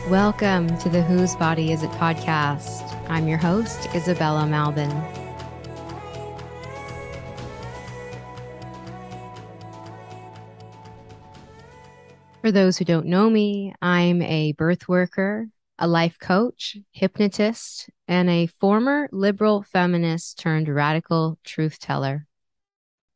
Welcome to the Whose Body Is It podcast. I'm your host, Isabella Malvin. For those who don't know me, I'm a birth worker, a life coach, hypnotist, and a former liberal feminist turned radical truth teller.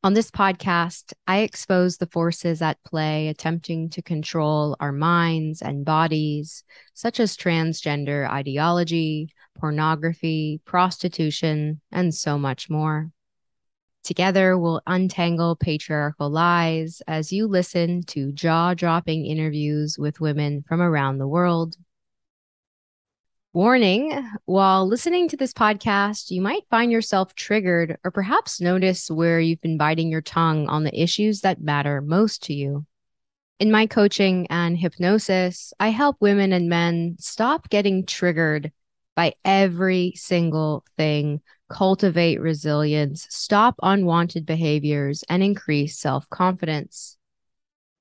On this podcast, I expose the forces at play attempting to control our minds and bodies, such as transgender ideology, pornography, prostitution, and so much more. Together, we'll untangle patriarchal lies as you listen to jaw-dropping interviews with women from around the world. Warning, while listening to this podcast, you might find yourself triggered or perhaps notice where you've been biting your tongue on the issues that matter most to you. In my coaching and hypnosis, I help women and men stop getting triggered by every single thing, cultivate resilience, stop unwanted behaviors, and increase self-confidence.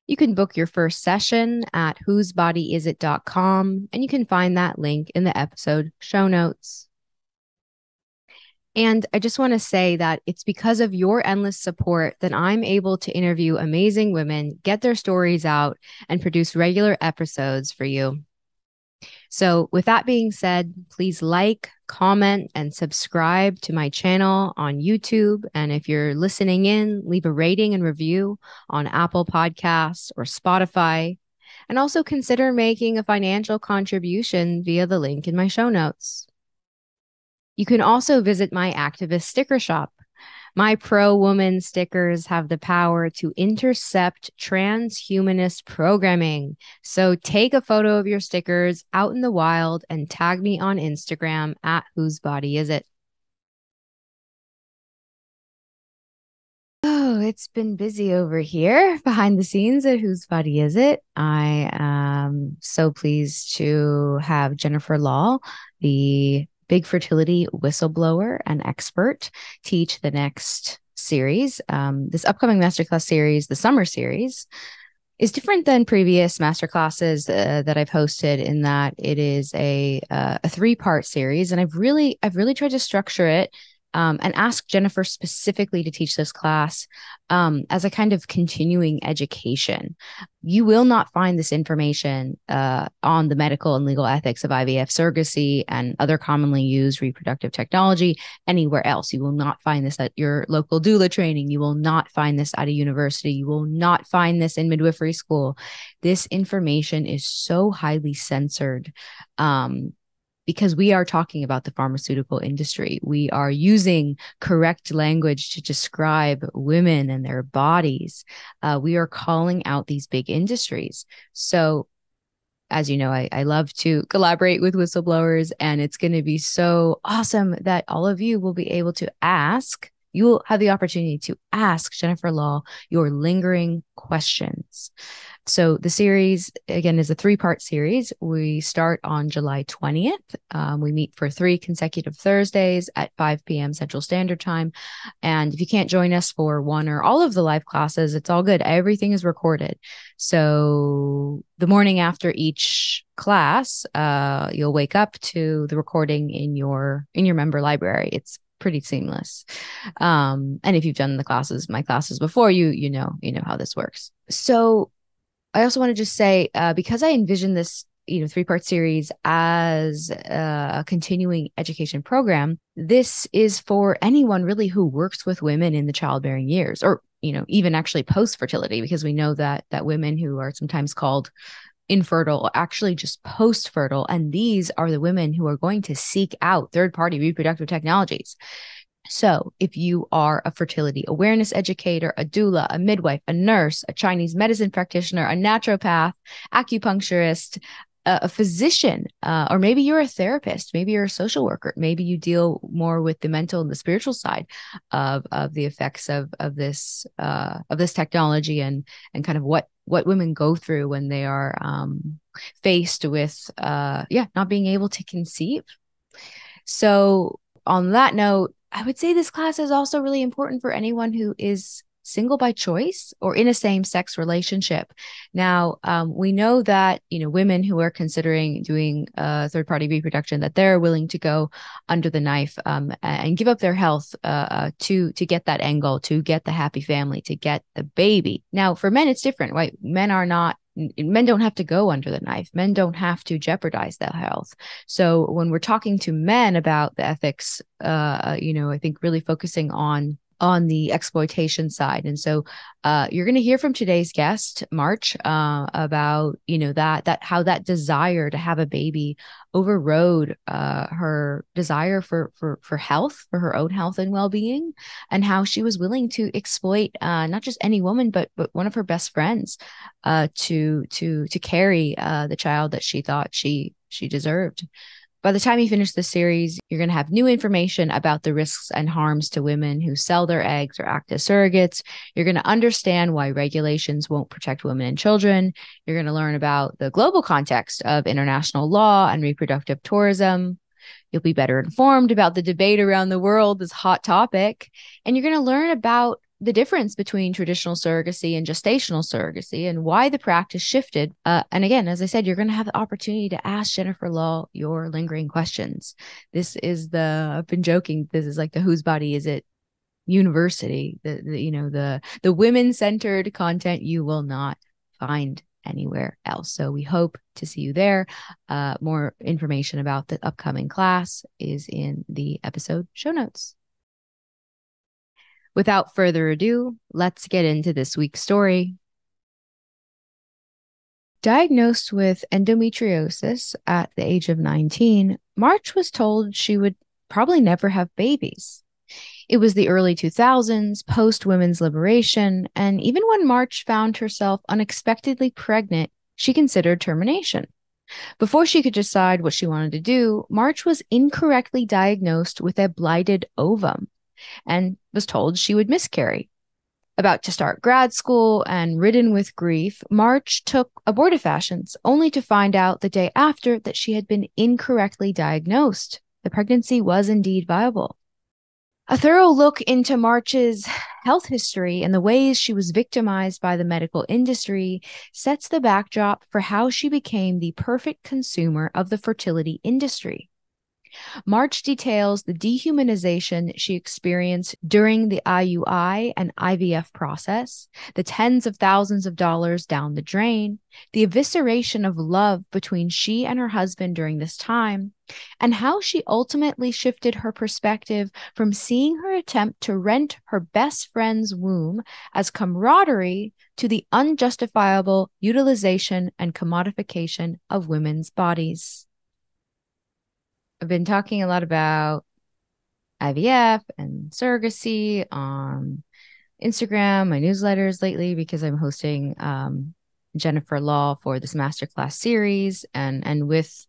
You can book your first session at whosebodyisit.com, and you can find that link in the episode show notes. And I just want to say that it's because of your endless support that I'm able to interview amazing women, get their stories out, and produce regular episodes for you. So with that being said, please like, comment, and subscribe to my channel on YouTube. And if you're listening in, leave a rating and review on Apple Podcasts or Spotify. And also consider making a financial contribution via the link in my show notes. You can also visit my activist sticker shop. My pro-woman stickers have the power to intercept transhumanist programming. So take a photo of your stickers out in the wild and tag me on Instagram at Whose Body Is It. Oh, it's been busy over here behind the scenes at Whose Body Is It. I am so pleased to have Jennifer Law, the big fertility whistleblower and expert, teach the next series. This upcoming masterclass series, the summer series, is different than previous masterclasses that I've hosted in that it is a 3-part series, and I've really tried to structure it and ask Jennifer specifically to teach this class as a kind of continuing education. You will not find this information on the medical and legal ethics of IVF surrogacy and other commonly used reproductive technology anywhere else. You will not find this at your local doula training. You will not find this at a university. You will not find this in midwifery school. This information is so highly censored. Because we are talking about the pharmaceutical industry. We are using correct language to describe women and their bodies. We are calling out these big industries. So, as you know, I love to collaborate with whistleblowers, and it's going to be so awesome that all of you will be able to ask. You will have the opportunity to ask Jennifer Law your lingering questions. So the series, again, is a 3-part series. We start on July 20th. We meet for 3 consecutive Thursdays at 5 p.m. Central Standard Time. And if you can't join us for one or all of the live classes, it's all good. Everything is recorded. So the morning after each class, you'll wake up to the recording in your member library. It's pretty seamless. And if you've done my classes before, you know how this works. So I also want to just say, because I envision this, 3-part series as a continuing education program, this is for anyone really who works with women in the childbearing years, or, even actually post-fertility, because we know that women who are sometimes called infertile are actually just post-fertile. And these are the women who are going to seek out third-party reproductive technologies. So if you are a fertility awareness educator, a doula, a midwife, a nurse, a Chinese medicine practitioner, a naturopath, acupuncturist, a physician, or maybe you're a therapist, maybe you're a social worker, maybe you deal more with the mental and the spiritual side of the effects of this technology and kind of what women go through when they are faced with not being able to conceive. So on that note, I would say this class is also really important for anyone who is single by choice, or in a same-sex relationship. Now, we know that, women who are considering doing third-party reproduction, that they're willing to go under the knife and give up their health to get that end goal, to get the happy family, to get the baby. Now, for men, it's different, right? Men don't have to go under the knife. Men don't have to jeopardize their health. So when we're talking to men about the ethics, I think really focusing on the exploitation side. And so you're going to hear from today's guest, Marche, about, that how that desire to have a baby overrode her desire for health, for her own health and well-being, and how she was willing to exploit not just any woman, but one of her best friends to carry the child that she thought she deserved. By the time you finish the series, you're going to have new information about the risks and harms to women who sell their eggs or act as surrogates. You're going to understand why regulations won't protect women and children. You're going to learn about the global context of international law and reproductive tourism. You'll be better informed about the debate around the world, this hot topic. And you're going to learn about the difference between traditional surrogacy and gestational surrogacy and why the practice shifted. And again, as I said, you're going to have the opportunity to ask Jennifer Law your lingering questions. This is I've been joking, this is like the Whose Body Is It University, the women-centered content you will not find anywhere else. So we hope to see you there. More information about the upcoming class is in the episode show notes. Without further ado, let's get into this week's story. Diagnosed with endometriosis at the age of 19, Marche was told she would probably never have babies. It was the early 2000s, post-women's liberation, and even when Marche found herself unexpectedly pregnant, she considered termination. Before she could decide what she wanted to do, Marche was incorrectly diagnosed with a blighted ovum and was told she would miscarry. About to start grad school and ridden with grief, Marche took abortifacients, only to find out the day after that she had been incorrectly diagnosed. The pregnancy was indeed viable. A thorough look into Marche's health history and the ways she was victimized by the medical industry sets the backdrop for how she became the perfect consumer of the fertility industry. Marche details the dehumanization she experienced during the IUI and IVF process, the tens of thousands of dollars down the drain, the evisceration of love between she and her husband during this time, and how she ultimately shifted her perspective from seeing her attempt to rent her best friend's womb as camaraderie to the unjustifiable utilization and commodification of women's bodies. I've been talking a lot about IVF and surrogacy on Instagram, my newsletters lately, because I'm hosting Jennifer Law for this masterclass series. And with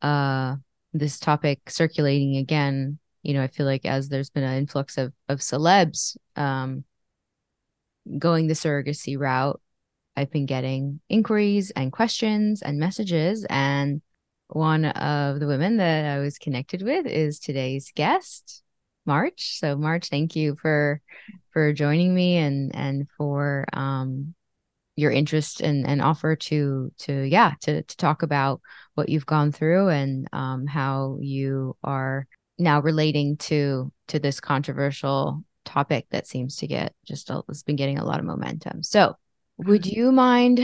this topic circulating again, I feel like as there's been an influx of celebs going the surrogacy route, I've been getting inquiries and questions and messages, and one of the women that I was connected with is today's guest, Marche. So Marche, thank you for joining me and for your interest and offer to talk about what you've gone through and how you are now relating to this controversial topic that seems to get it's been getting a lot of momentum. So would you mind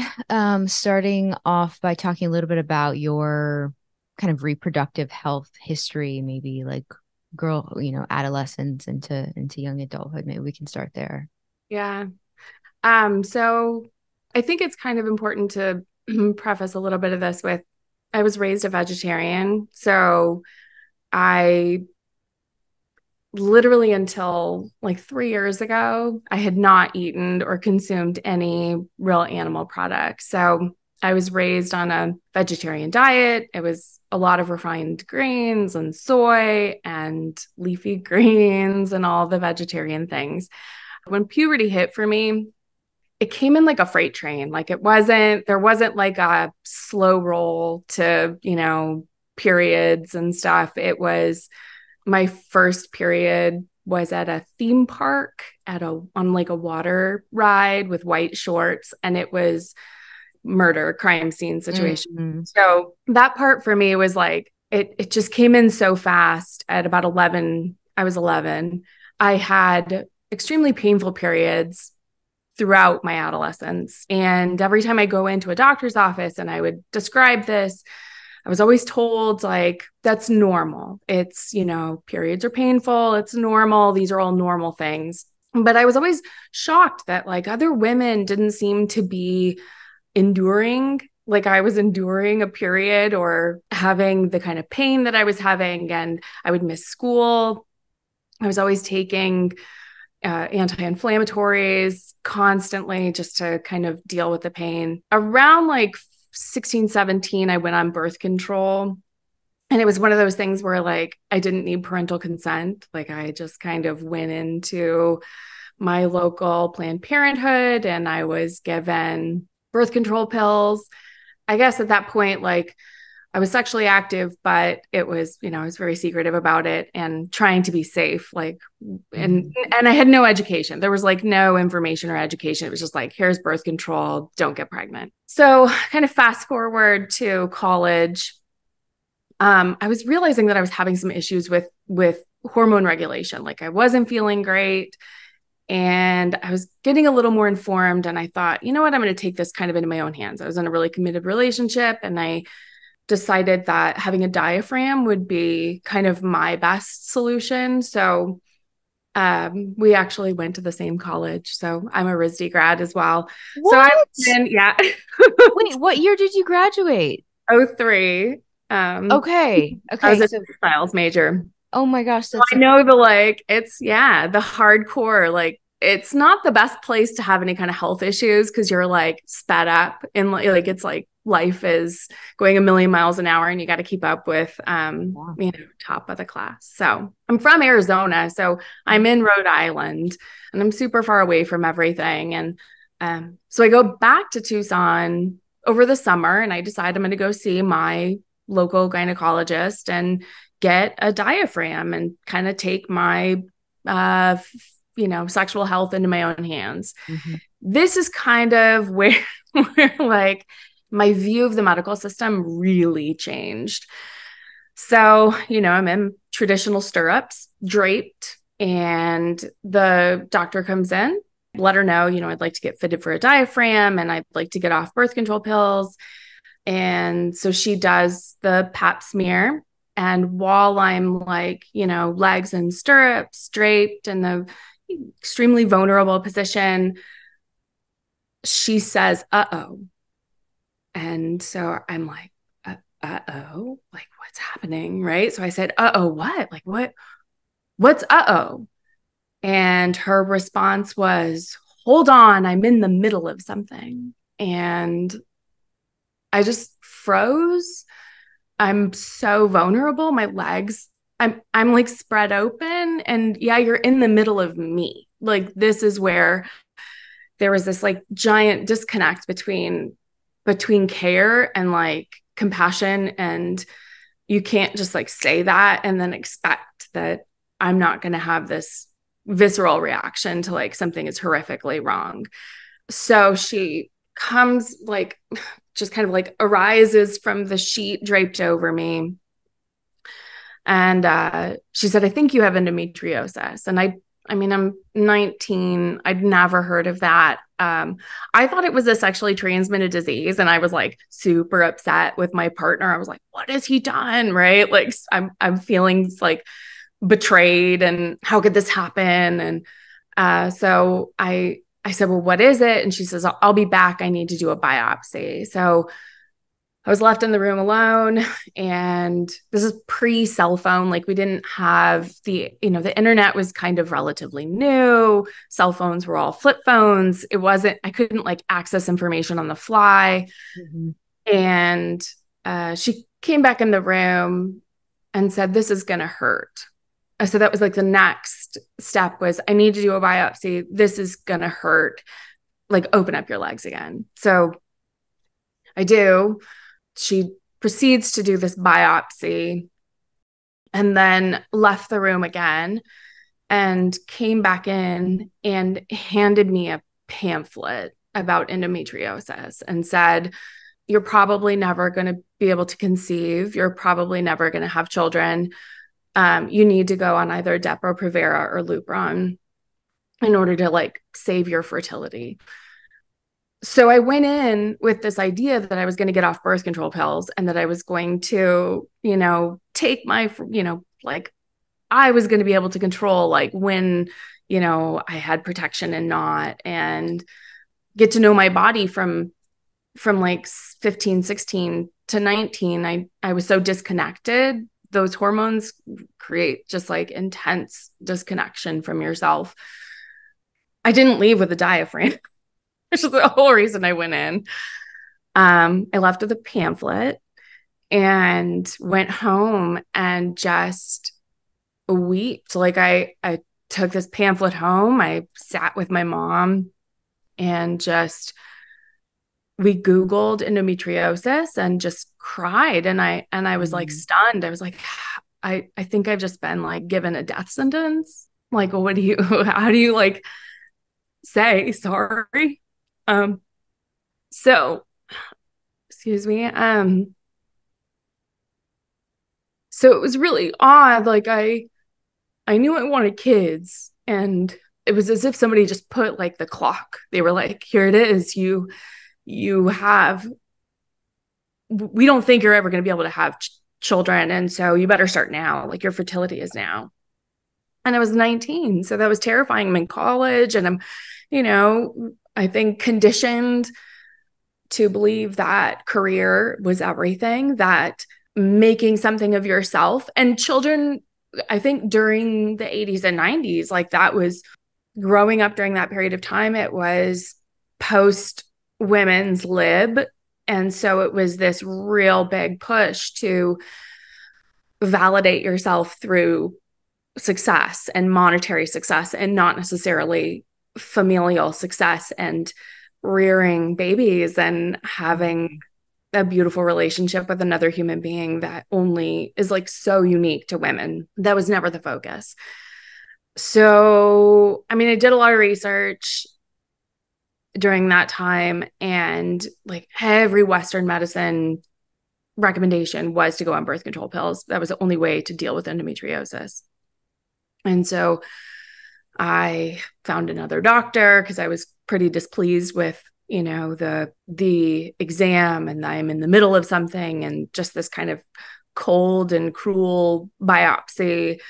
starting off by talking a little bit about your kind of reproductive health history, maybe like adolescence into young adulthood? Maybe we can start there. Yeah. So I think it's kind of important to preface a little bit of this with, I was raised a vegetarian. So I literally until like 3 years ago, I had not eaten or consumed any real animal products. So I was raised on a vegetarian diet. It was a lot of refined grains and soy and leafy greens and all the vegetarian things. When puberty hit for me, it came in like a freight train. Like there wasn't like a slow roll to, periods and stuff. It was my first period was at a theme park on like a water ride with white shorts, and it was murder, crime scene situation. Mm-hmm. So that part for me was like, it just came in so fast at about 11. I was 11. I had extremely painful periods throughout my adolescence. And every time I go into a doctor's office and I would describe this, I was always told, like, that's normal. It's, periods are painful. It's normal. These are all normal things. But I was always shocked that like other women didn't seem to be enduring like I was enduring a period or having the kind of pain that I was having. And I would miss school. I was always taking anti-inflammatories constantly just to kind of deal with the pain. Around like 16, 17, I went on birth control. And it was one of those things where like I didn't need parental consent. Like I just kind of went into my local Planned Parenthood and I was given birth control pills. I guess at that point, like I was sexually active, but it was, I was very secretive about it and trying to be safe. Like, and I had no education. There was like no information or education. It was just like, here's birth control, don't get pregnant. So kind of fast forward to college. I was realizing that I was having some issues with hormone regulation. Like I wasn't feeling great. And I was getting a little more informed. And I thought, you know what, I'm going to take this kind of into my own hands. I was in a really committed relationship. And I decided that having a diaphragm would be kind of my best solution. So we actually went to the same college. So I'm a RISD grad as well. What? So I went, yeah. Wait, what year did you graduate? '03. Okay. I was Okay. a So, styles major. oh my gosh, So that's I know the like, it's the hardcore, like it's not the best place to have any kind of health issues because you're like sped up and like it's like life is going a million miles an hour and you got to keep up with top of the class. So I'm from Arizona, so I'm in Rhode Island and I'm super far away from everything. And so I go back to Tucson over the summer and I decide I'm going to go see my local gynecologist and get a diaphragm and kind of take my sexual health into my own hands. Mm-hmm. This is kind of where like my view of the medical system really changed. So, I'm in traditional stirrups, draped, and the doctor comes in, let her know, I'd like to get fitted for a diaphragm and I'd like to get off birth control pills. And so she does the pap smear. And while I'm like, legs in stirrups, draped in the extremely vulnerable position, she says, uh-oh. And so I'm like, uh-oh, like what's happening? Right. So I said, uh-oh, what? Like what's uh-oh? And her response was, hold on, I'm in the middle of something. And I just froze. I'm so vulnerable. My legs, I'm like spread open. And yeah, you're in the middle of me. Like this is where there was this like giant disconnect between care and like compassion. And you can't just like say that and then expect that I'm not going to have this visceral reaction to like something is horrifically wrong. So she comes like just kind of like arises from the sheet draped over me. And she said, I think you have endometriosis. And I mean, I'm 19. I'd never heard of that. I thought it was a sexually transmitted disease. And I was like super upset with my partner. I was like, what has he done? Right. Like I'm feeling like betrayed and how could this happen? And so I said, well, what is it? And she says, I'll be back. I need to do a biopsy. So I was left in the room alone, and this is pre-cell phone. Like we didn't have the internet was kind of relatively new. Cell phones were all flip phones. I couldn't like access information on the fly. Mm-hmm. And she came back in the room and said, this is going to hurt. So that was like the next step was I need to do a biopsy. This is going to hurt. Like open up your legs again. So I do. She proceeds to do this biopsy and then left the room again. and came back in and handed me a pamphlet about endometriosis and said, you're probably never going to be able to conceive. You're probably never going to have children. You need to go on either Depo-Provera or Lupron in order to like save your fertility. So I went in with this idea that I was going to get off birth control pills and that I was going to, take my, like I was going to be able to control like when, I had protection and not, and get to know my body from like 15, 16 to 19. I was so disconnected. Those hormones create just like intense disconnection from yourself. I didn't leave with a diaphragm, which is the whole reason I went in. I left with a pamphlet and went home and just wept. Like I took this pamphlet home. I sat with my mom and we Googled endometriosis and just cried. And I was like stunned. I was like, I think I've just been like given a death sentence. Like, how do you like say sorry? So excuse me. So it was really odd. Like I knew I wanted kids, and it was as if somebody just put like the clock. They were like, here it is. We don't think you're ever going to be able to have children. And so you better start now. Like your fertility is now. And I was 19. So that was terrifying. I'm in college and I'm, I think conditioned to believe that career was everything, that making something of yourself and children, I think during the 80s and 90s, like that was growing up during that period of time. It was post women's lib. And so it was this real big push to validate yourself through success and monetary success and not necessarily familial success and rearing babies and having a beautiful relationship with another human being that only is like so unique to women. That was never the focus. So, I mean, I did a lot of research during that time, and like every Western medicine recommendation was to go on birth control pills. That was the only way to deal with endometriosis. And so I found another doctor because I was pretty displeased with, the exam, and I'm in the middle of something and just this kind of cold and cruel biopsy.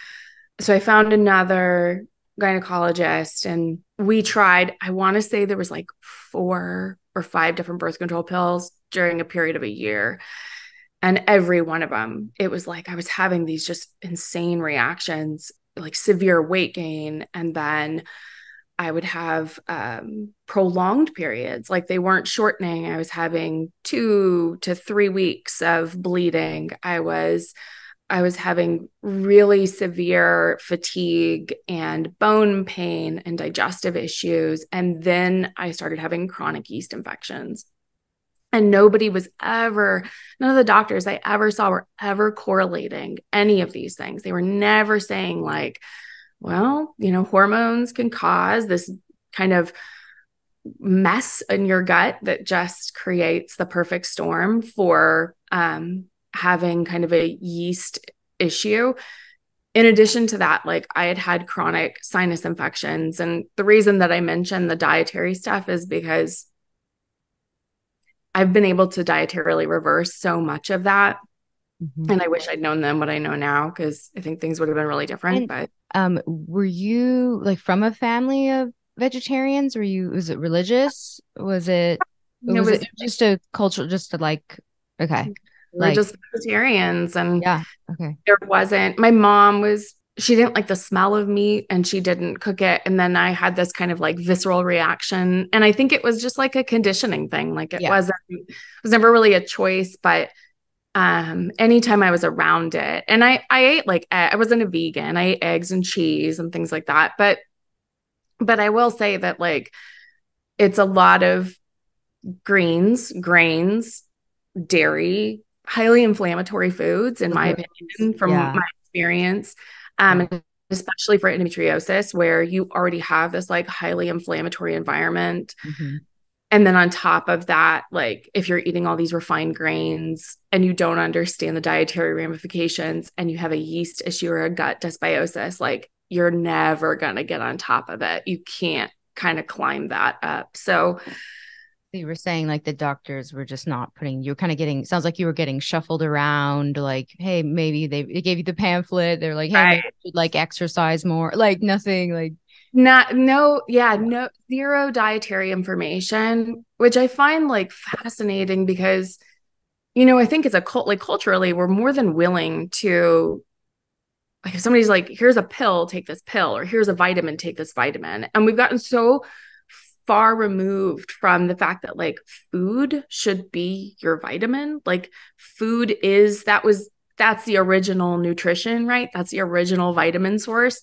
So I found another gynecologist and we tried, I want to say there was like 4 or 5 different birth control pills during a period of a year. And every one of them, it was like I was having these just insane reactions, like severe weight gain. And then I would have prolonged periods, like they weren't shortening. I was having 2 to 3 weeks of bleeding. I was having really severe fatigue and bone pain and digestive issues. And then I started having chronic yeast infections. And none of the doctors I ever saw were ever correlating any of these things. They were never saying like, well, hormones can cause this kind of mess in your gut that just creates the perfect storm for having kind of a yeast issue. In addition to that, like I had chronic sinus infections. And the reason that I mentioned the dietary stuff is because I've been able to dietarily reverse so much of that. Mm-hmm. And I wish I'd known then what I know now, because I think things would have been really different. But were you like from a family of vegetarians? Was it religious? Was it just a cultural, just to like, okay. We're just vegetarians. And yeah, okay. My mom she didn't like the smell of meat and she didn't cook it. And then I had this kind of like visceral reaction. And I think it was just like a conditioning thing. Like it was never really a choice, but anytime I was around it, and I ate like, I wasn't a vegan. I ate eggs and cheese and things like that. But I will say that like, it's a lot of greens, grains, dairy, highly inflammatory foods, in my opinion, from my experience. especially for endometriosis, where you already have this like highly inflammatory environment. Mm-hmm. And then on top of that, like if you're eating all these refined grains and you don't understand the dietary ramifications and you have a yeast issue or a gut dysbiosis, like you're never going to get on top of it. You can't kind of climb that up. So You were saying like the doctors were just not putting, you were kind of getting, sounds like you were getting shuffled around, like, hey, maybe they gave you the pamphlet. They're like, hey, maybe right. you should like exercise more. Like nothing, like, Not no, yeah, no zero dietary information, which I find like fascinating because I think it's a cult like culturally, we're more than willing to like if somebody's like, here's a pill, take this pill, or here's a vitamin, take this vitamin. And we've gotten so far removed from the fact that like food should be your vitamin. Like food is that's the original nutrition, right? That's the original vitamin source.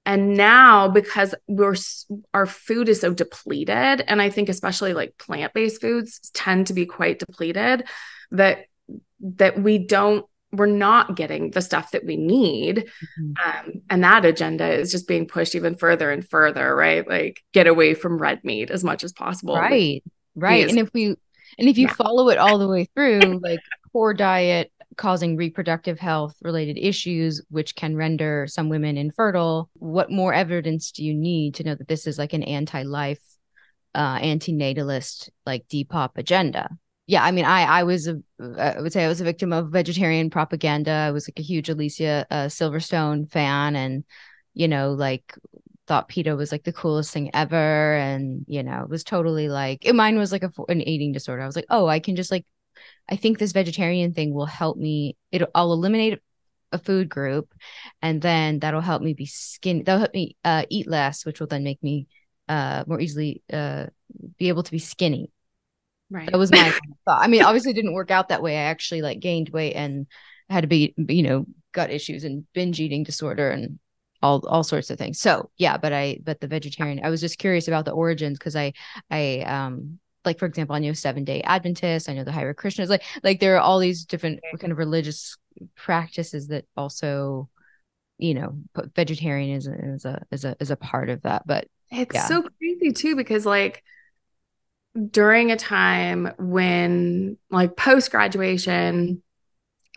And now because our food is so depleted, and I think especially like plant-based foods tend to be quite depleted, that we're not getting the stuff that we need. mhm. And that agenda is just being pushed even further and further, right? Like get away from red meat as much as possible, which Right. Right. is, And if you yeah, follow it all the way through, like poor diet causing reproductive health related issues, which can render some women infertile, what more evidence do you need to know that this is like an anti-life, anti-natalist, like Depop agenda? Yeah, I mean, I would say I was a victim of vegetarian propaganda. I was like a huge Alicia Silverstone fan, and like thought PETA was like the coolest thing ever, and it was totally like mine was like an eating disorder. I was like, oh, I can just like I think this vegetarian thing will help me. I'll eliminate a food group, and then that'll help me be skin. That'll help me eat less, which will then make me more easily be able to be skinny. That right. was my thought. I mean, obviously, it didn't work out that way. I actually like gained weight and had to be, gut issues and binge eating disorder and all sorts of things. So yeah, but the vegetarian, I was just curious about the origins because I like for example, I know 7 Day Adventists, I know the Hare Krishnas, like there are all these different kind of religious practices that also, put vegetarianism is a part of that. But It's yeah. so crazy too, because like during a time when like post graduation,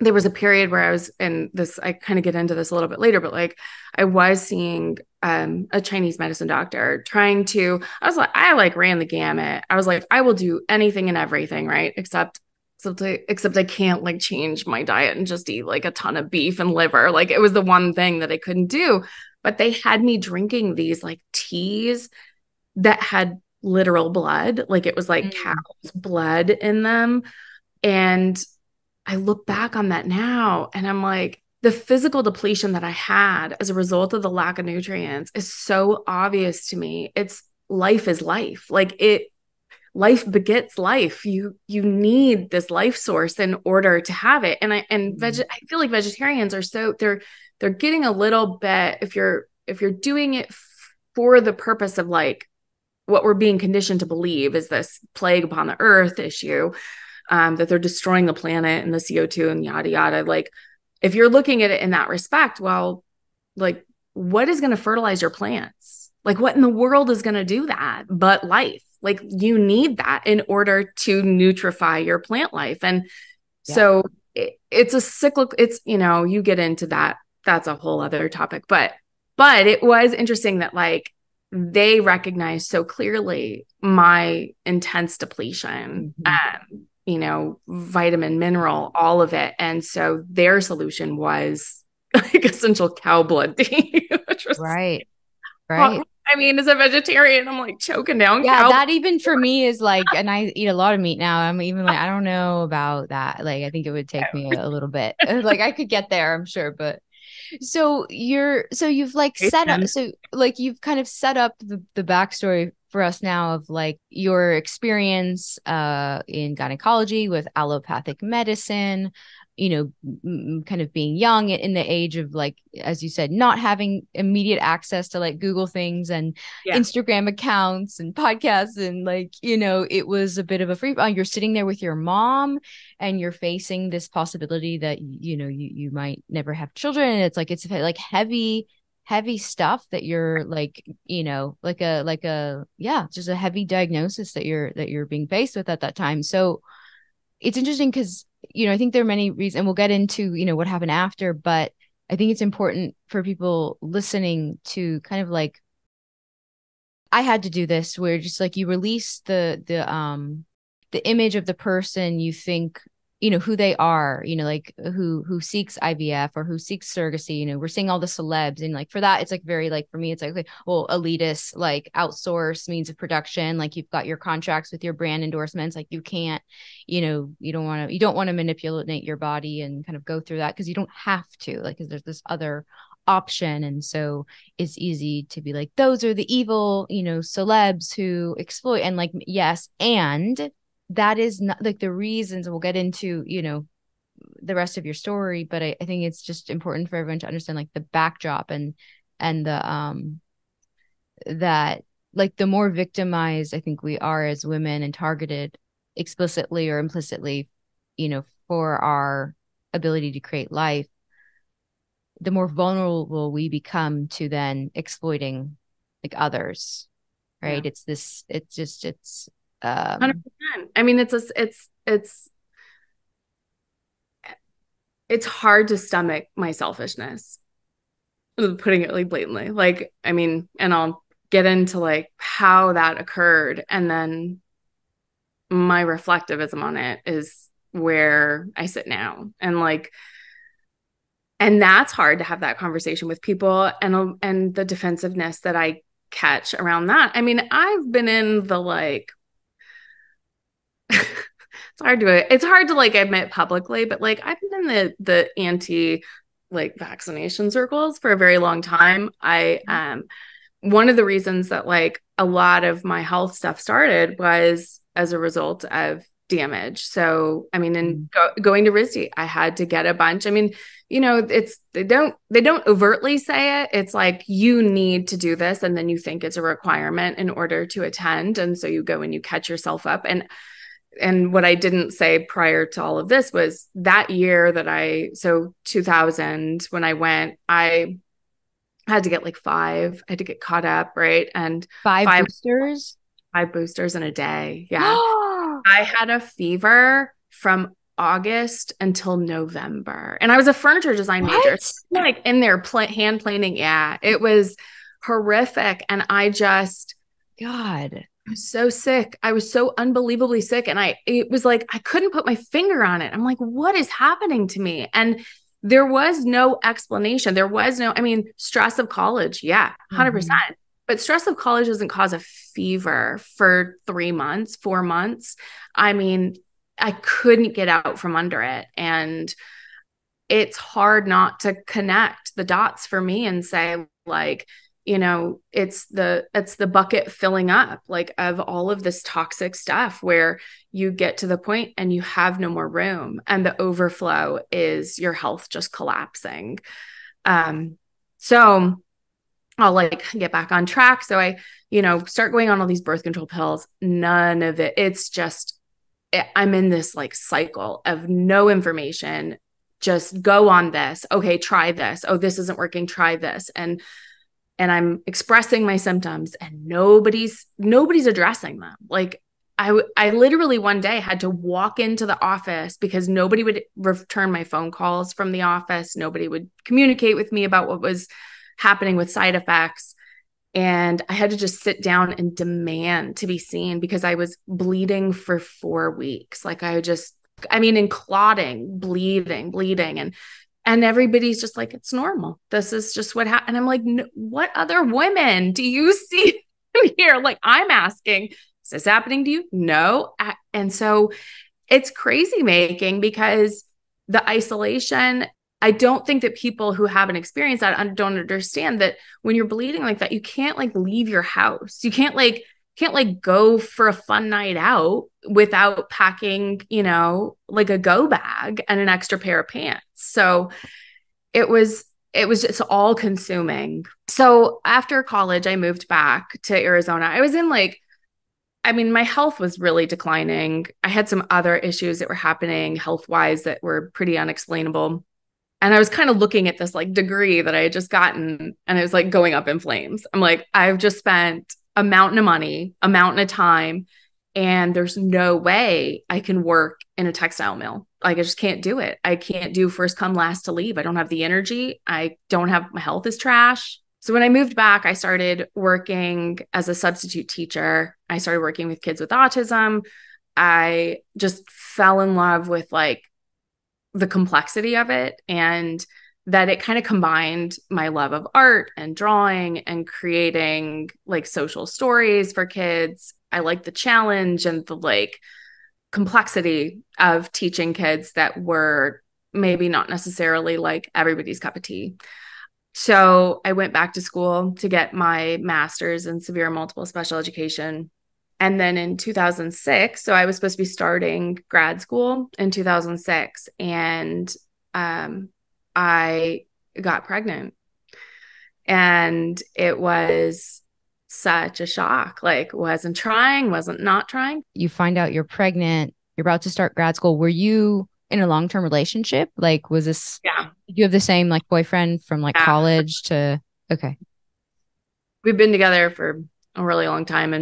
there was a period where I was in this, I kind of get into this a little bit later, but like I was seeing a Chinese medicine doctor I like ran the gamut. I was like, I will do anything and everything, right? Except I can't like change my diet and just eat like a ton of beef and liver. Like it was the one thing that I couldn't do. But they had me drinking these like teas that had literal blood. Like it was like Mm. cow's blood in them. And I look back on that now and I'm like, the physical depletion that I had as a result of the lack of nutrients is so obvious to me. It's life is life. Life begets life. You need this life source in order to have it. I feel like vegetarians are they're getting a little bit if you're doing it for the purpose of like what we're being conditioned to believe is this plague upon the earth issue, that they're destroying the planet and the CO2 and yada yada. Like, if you're looking at it in that respect, well, like, what is going to fertilize your plants? Like, what in the world is going to do that but life? Like, you need that in order to nutrify your plant life. And Yeah. so it's a cyclical, you get into that. That's a whole other topic. But it was interesting that like they recognized so clearly my intense depletion, Mhm. vitamin, mineral, all of it. And so their solution was like essential cow blood tea, which was, Right. Right. I mean, as a vegetarian, I'm like choking down Yeah, cow blood. that even for me is like, and I eat a lot of meat now. I'm even like, I don't know about that. Like, I think it would take me a little bit. Like, I could get there, I'm sure. But so you've like set up, so like you've kind of set up the backstory for us now of like your experience in gynecology with allopathic medicine, kind of being young in the age of like, as you said, not having immediate access to like Google things and Yeah. Instagram accounts and podcasts. And like, it was a bit of a free, you're sitting there with your mom and you're facing this possibility that, you might never have children. And it's like, heavy, heavy stuff that you're like, yeah, just a heavy diagnosis that you're being faced with at that time. So it's interesting because, I think there are many reasons, and we'll get into, what happened after, but I think it's important for people listening to kind of like, I had to do this where just like you release the image of the person you think, who they are, like who seeks IVF or who seeks surrogacy. We're seeing all the celebs, and like for that, it's like very like for me, it's like, okay, well, elitist, like outsource means of production, like you've got your contracts with your brand endorsements, like you can't, you don't want to manipulate your body and kind of go through that because you don't have to, like, because there's this other option. And so it's easy to be like, those are the evil, celebs who exploit. And like, yes, and that is not like the reasons, and we'll get into, the rest of your story, but I think it's just important for everyone to understand like the backdrop and that like the more victimized I think we are as women and targeted explicitly or implicitly, for our ability to create life, the more vulnerable we become to then exploiting like others, Yeah. right? It's 100%. I mean, it's hard to stomach my selfishness, putting it like blatantly. Like, I mean, and I'll get into like how that occurred. And then my reflectivism on it is where I sit now. And like, and that's hard to have that conversation with people, and the defensiveness that I catch around that. I mean, I've been in the like it's hard to like admit publicly, but like I've been in the anti like vaccination circles for a very long time. I One of the reasons that like a lot of my health stuff started was as a result of damage. So, I mean, in going to RISD, I had to get a bunch. I mean, it's they don't overtly say it. It's like you need to do this, and then you think it's a requirement in order to attend, and so you go and you catch yourself up. And what I didn't say prior to all of this was that year so 2000, when I went, I had to get like I had to get caught up, right? And five five, boosters. five boosters in a day. Yeah. I had a fever from August until November. And I was a furniture design major. What? Like in there hand planing. Yeah. It was horrific. And God. I was so sick. I was so unbelievably sick. And it was like, I couldn't put my finger on it. I'm like, what is happening to me? And there was no explanation. There was no, I mean, stress of college. Yeah, 100%. But stress of college doesn't cause a fever for 3 months, 4 months. I mean, I couldn't get out from under it. And it's hard not to connect the dots for me and say, like, it's the bucket filling up, like, of all of this toxic stuff where you get to the point and you have no more room, and the overflow is your health just collapsing. So I'll like get back on track. So I, start going on all these birth control pills. None of it. It's just, I'm in this like cycle of no information. Just go on this. Okay, try this. Oh, this isn't working. Try this. And I'm expressing my symptoms, and nobody's addressing them. Like I literally one day had to walk into the office because nobody would return my phone calls from the office. Nobody would communicate with me about what was happening with side effects. And I had to just sit down and demand to be seen because I was bleeding for 4 weeks. Like in clotting, bleeding. And everybody's just like, it's normal. This is just what happened. And I'm like, what other women do you see here? Like, I'm asking, is this happening to you? No. And so it's crazy making, because the isolation, I don't think that people who haven't experienced that don't understand that when you're bleeding like that, you can't like leave your house. You can't go for a fun night out without packing, like a go bag and an extra pair of pants. So it was just all consuming. So after college, I moved back to Arizona. I was in my health was really declining. I had some other issues that were happening health-wise that were pretty unexplainable. And I was kind of looking at this like degree that I had just gotten, and it was like going up in flames. I'm like, I've just spent a mountain of money, a mountain of time, and there's no way I can work in a textile mill. Like, I just can't do it. I can't do first come, last to leave. I don't have the energy. I don't have, my health is trash. So when I moved back, I started working as a substitute teacher. I started working with kids with autism. I just fell in love with like the complexity of it, and that it kind of combined my love of art and drawing and creating like social stories for kids. I like the challenge and the like complexity of teaching kids that were maybe not necessarily like everybody's cup of tea. So I went back to school to get my master's in severe multiple special education. And then in 2006, so I was supposed to be starting grad school in 2006, and I got pregnant. And it was such a shock. Like, wasn't trying, wasn't not trying. You find out you're pregnant, you're about to start grad school. Were you in a long-term relationship? Like, was this, Yeah. did you have the same like boyfriend from like Yeah. college to, okay. We've been together for a really long time.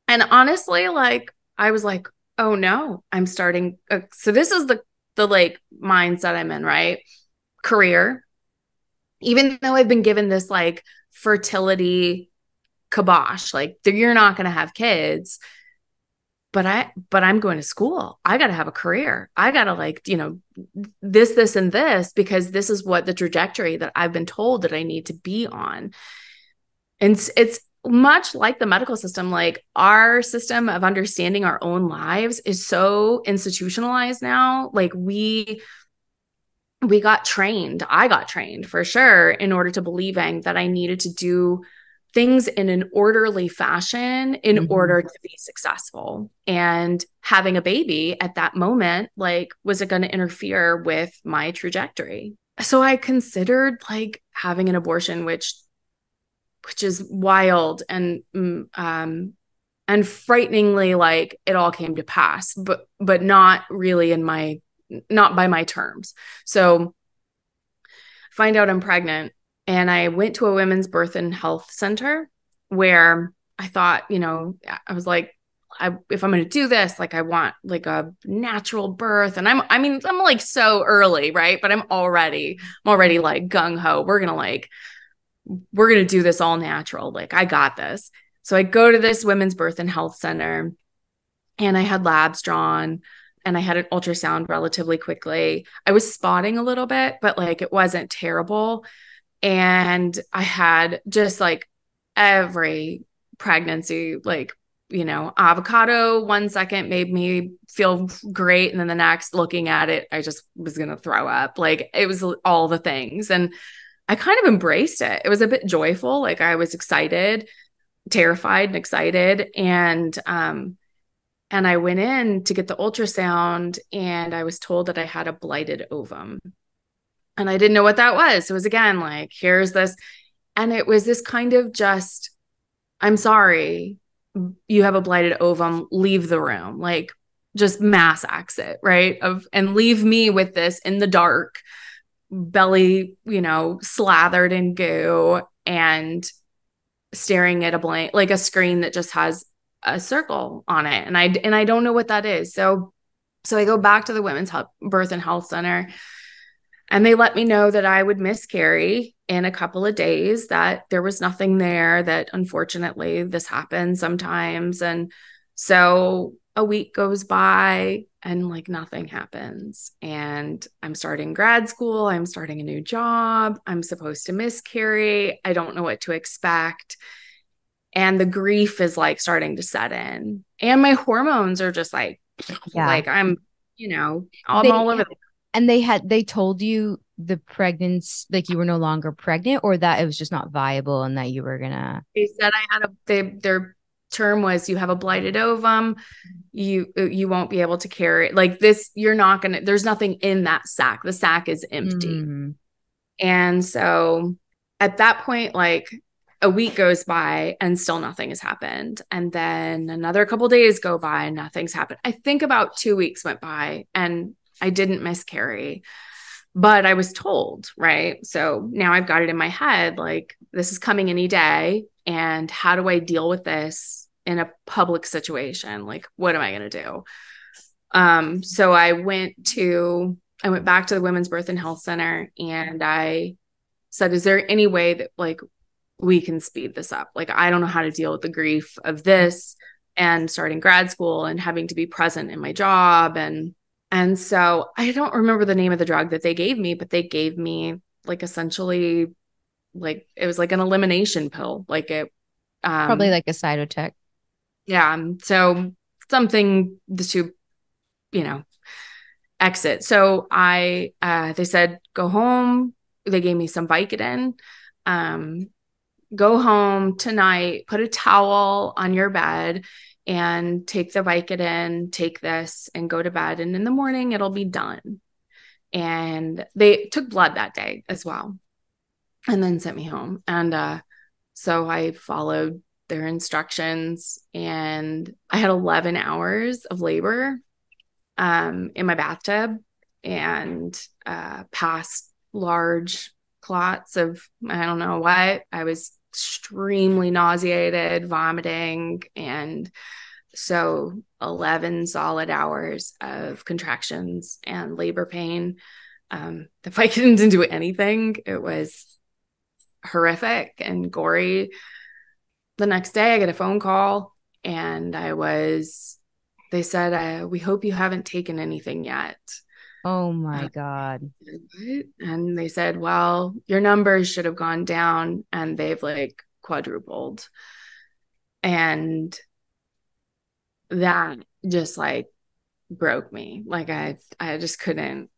And honestly, like, I was like, oh no, I'm starting. So this is the like mindset I'm in, right? Career. Even though I've been given this like fertility kibosh, like you're not going to have kids, but I'm going to school. I got to have a career. I got to like, this, and this, because this is what the trajectory that I've been told that I need to be on. And it's much like the medical system. Like, our system of understanding our own lives is so institutionalized now. Like, we got trained. I got trained for sure in order to believing that I needed to do things in an orderly fashion in order to be successful. And having a baby at that moment, like, was it going to interfere with my trajectory? So I considered like having an abortion, which is wild and frighteningly, like, it all came to pass, but not really not by my terms. So find out I'm pregnant, and I went to a women's birth and health center where I thought, I was like, if I'm going to do this, like, I want like a natural birth. And I'm like so early, right? But I'm already like gung ho. We're going to do this all natural. Like, I got this. So I go to this women's birth and health center, and I had labs drawn, and I had an ultrasound relatively quickly. I was spotting a little bit, but like, it wasn't terrible. And I had just like every pregnancy, like, avocado 1 second made me feel great. And then the next, looking at it, I just was going to throw up. Like, it was all the things. And I kind of embraced it. It was a bit joyful. Like, I was excited, terrified and excited. And I went in to get the ultrasound, and I was told that I had a blighted ovum. And I didn't know what that was. So it was, again, like, here's this. And it was this kind of just, I'm sorry, you have a blighted ovum, leave the room. Like, just mass exit, right? And leave me with this in the dark, belly, slathered in goo, and staring at a blank, like a screen that just has a circle on it. And I don't know what that is. So I go back to the women's birth and health center, and they let me know that I would miscarry in a couple of days, that there was nothing there, that unfortunately this happens sometimes. And so a week goes by, and like nothing happens. And I'm starting grad school. I'm starting a new job. I'm supposed to miscarry. I don't know what to expect. And the grief is like starting to set in. And my hormones are just like, like I'm all over. And they told you the pregnancy, like you were no longer pregnant, or that it was just not viable and that you were gonna. They said their term was, you have a blighted ovum, you won't be able to carry it. Like this, you're not gonna. There's nothing in that sac. The sac is empty. And so at that point, like, a week goes by and still nothing has happened. And then another couple of days go by and nothing's happened. I think about 2 weeks went by and I didn't miscarry. but I was told, right? So now I've got it in my head, like this is coming any day. And how do I deal with this in a public situation? Like, what am I going to do? So I went back to the Women's Birth and Health Center and I said, is there any way that like we can speed this up? Like, I don't know how to deal with the grief of this and starting grad school and having to be present in my job. And so I don't remember the name of the drug that they gave me, but they gave me like essentially like it was like an elimination pill. Like it Probably um like a cytotech. yeah. So something to, you know, exit. So they said, go home. They gave me some Vicodin. Um, go home tonight, put a towel on your bed and take the Vicodin, take this and go to bed. And in the morning, it'll be done. And they took blood that day as well and then sent me home. And so I followed their instructions and I had 11 hours of labor in my bathtub and past large clots of I don't know what. I was extremely nauseated, vomiting, and so 11 solid hours of contractions and labor pain. The fight didn't do anything. It was horrific and gory. The next day, I get a phone call, and they said, we hope you haven't taken anything yet. Oh my Uh, God. and they said, well, your numbers should have gone down and they've like quadrupled. And that just like broke me. Like I just couldn't,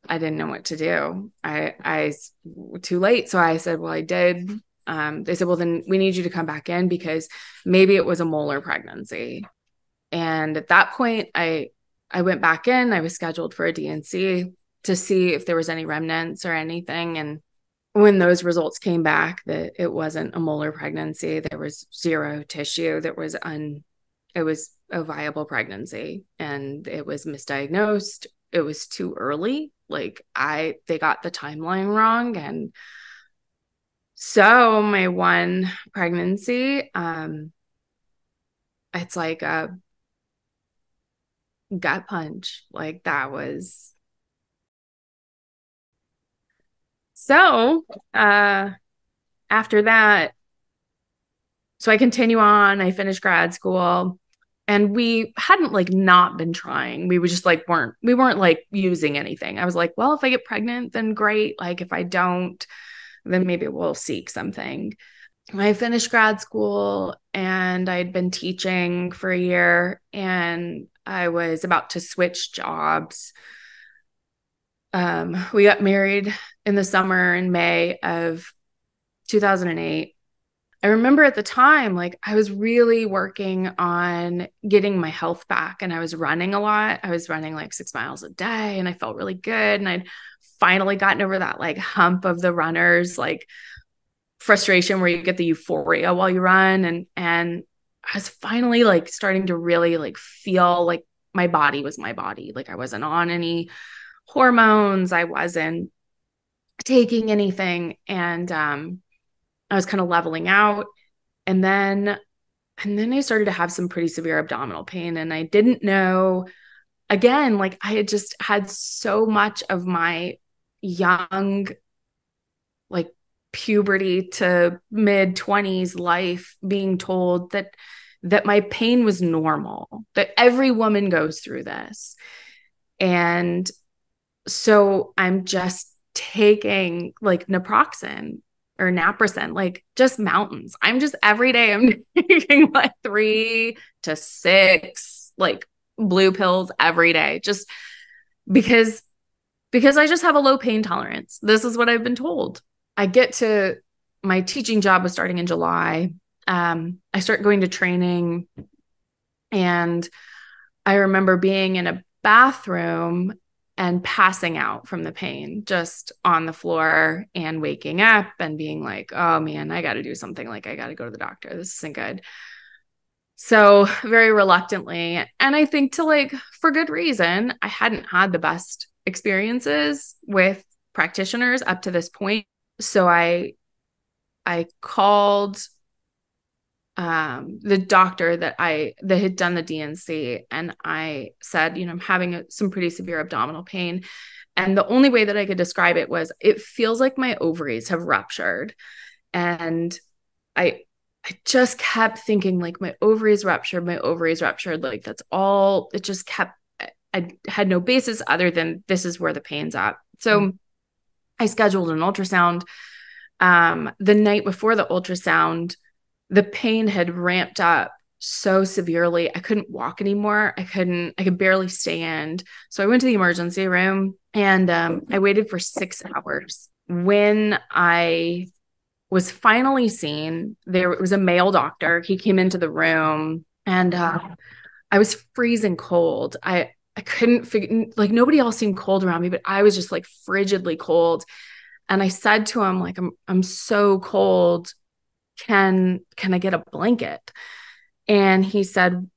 I didn't know what to do. Too late. So I said, well, I did. They said, well, then we need you to come back in because maybe it was a molar pregnancy. And at that point, I went back in. I was scheduled for a DNC to see if there was any remnants or anything. And when those results came back that it wasn't a molar pregnancy, there was zero tissue. It was a viable pregnancy and it was misdiagnosed. It was too early. Like they got the timeline wrong. And so my one pregnancy, it's like a gut punch. Like that was so after that, so I continue on, I finish grad school and we hadn't like not been trying. We were just like we weren't like using anything. I was like, well, if I get pregnant, then great. Like if I don't, then maybe we'll seek something. I finished grad school and I'd been teaching for a year and I was about to switch jobs. We got married in the summer in May of 2008. I remember at the time, like I was really working on getting my health back and I was running a lot. I was running like 6 miles a day and I felt really good. And I'd finally gotten over that like hump of the runners, like frustration where you get the euphoria while you run. And I was finally like starting to really like feel like my body was my body. Like I wasn't on any hormones. I wasn't taking anything. And I was kind of leveling out. And then I started to have some pretty severe abdominal pain. And I didn't know, again, like I had just had so much of my young, like puberty to mid 20s life being told that my pain was normal, that every woman goes through this. And so I'm just taking like naproxen or naproxen, like just mountains. I'm just every day I'm taking like 3 to 6 like blue pills every day, just because I just have a low pain tolerance. This is what I've been told. I get to my teaching job was starting in July. I start going to training and I remember being in a bathroom and passing out from the pain just on the floor and waking up and being like, oh man, I got to do something. Like, I got to go to the doctor. This isn't good. So, very reluctantly, and I think for good reason, I hadn't had the best experiences with practitioners up to this point. So I called the doctor that had done the DNC, and I said, I'm having some pretty severe abdominal pain. And the only way that I could describe it was, it feels like my ovaries have ruptured. And I just kept thinking, like, my ovaries ruptured, my ovaries ruptured. Like, that's all. It just kept, I had no basis other than this is where the pain's at. So I scheduled an ultrasound. The night before the ultrasound, the pain had ramped up so severely. I couldn't walk anymore. I could barely stand. So I went to the emergency room, and I waited for 6 hours. When I was finally seen, it was a male doctor. He came into the room, and I was freezing cold. I couldn't figure, like, nobody else seemed cold around me, but I was just like frigidly cold. And I said to him, like, I'm so cold. Can I get a blanket? And he said,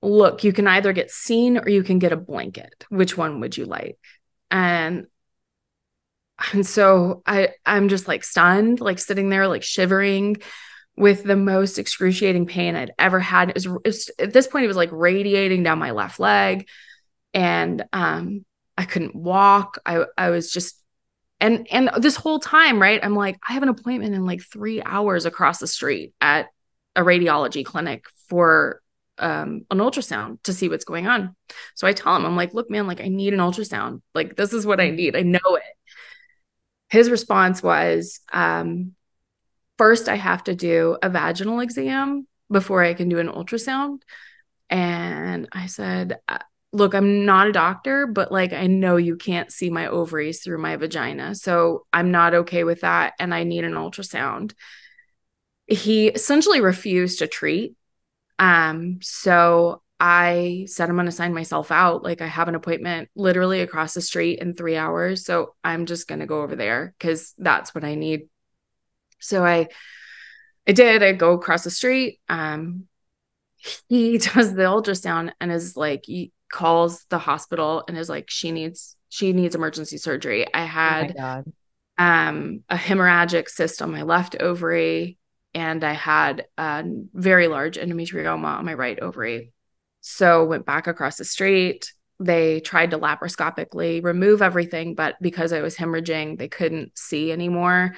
look, you can either get seen or you can get a blanket. Which one would you like? And so I'm just like stunned, like sitting there, like shivering with the most excruciating pain I'd ever had. It was at this point, it was like radiating down my left leg, and I couldn't walk. I was just, and this whole time, right, I'm like, I have an appointment in like 3 hours across the street at a radiology clinic for an ultrasound to see what's going on. So I tell him, I'm like, look, man, like, I need an ultrasound. Like, this is what I need. I know it. His response was, first, I have to do a vaginal exam before I can do an ultrasound. And I said, look, I'm not a doctor, but like, I know you can't see my ovaries through my vagina. So I'm not okay with that. And I need an ultrasound. He essentially refused to treat. So I said, I'm going to sign myself out. Like, I have an appointment literally across the street in 3 hours. So I'm just going to go over there because that's what I need. So I did. I go across the street. He does the ultrasound and is like, he calls the hospital and is like, she needs emergency surgery. I had a hemorrhagic cyst on my left ovary, and I had a very large endometrioma on my right ovary. So went back across the street. They tried to laparoscopically remove everything, but because I was hemorrhaging, they couldn't see anymore.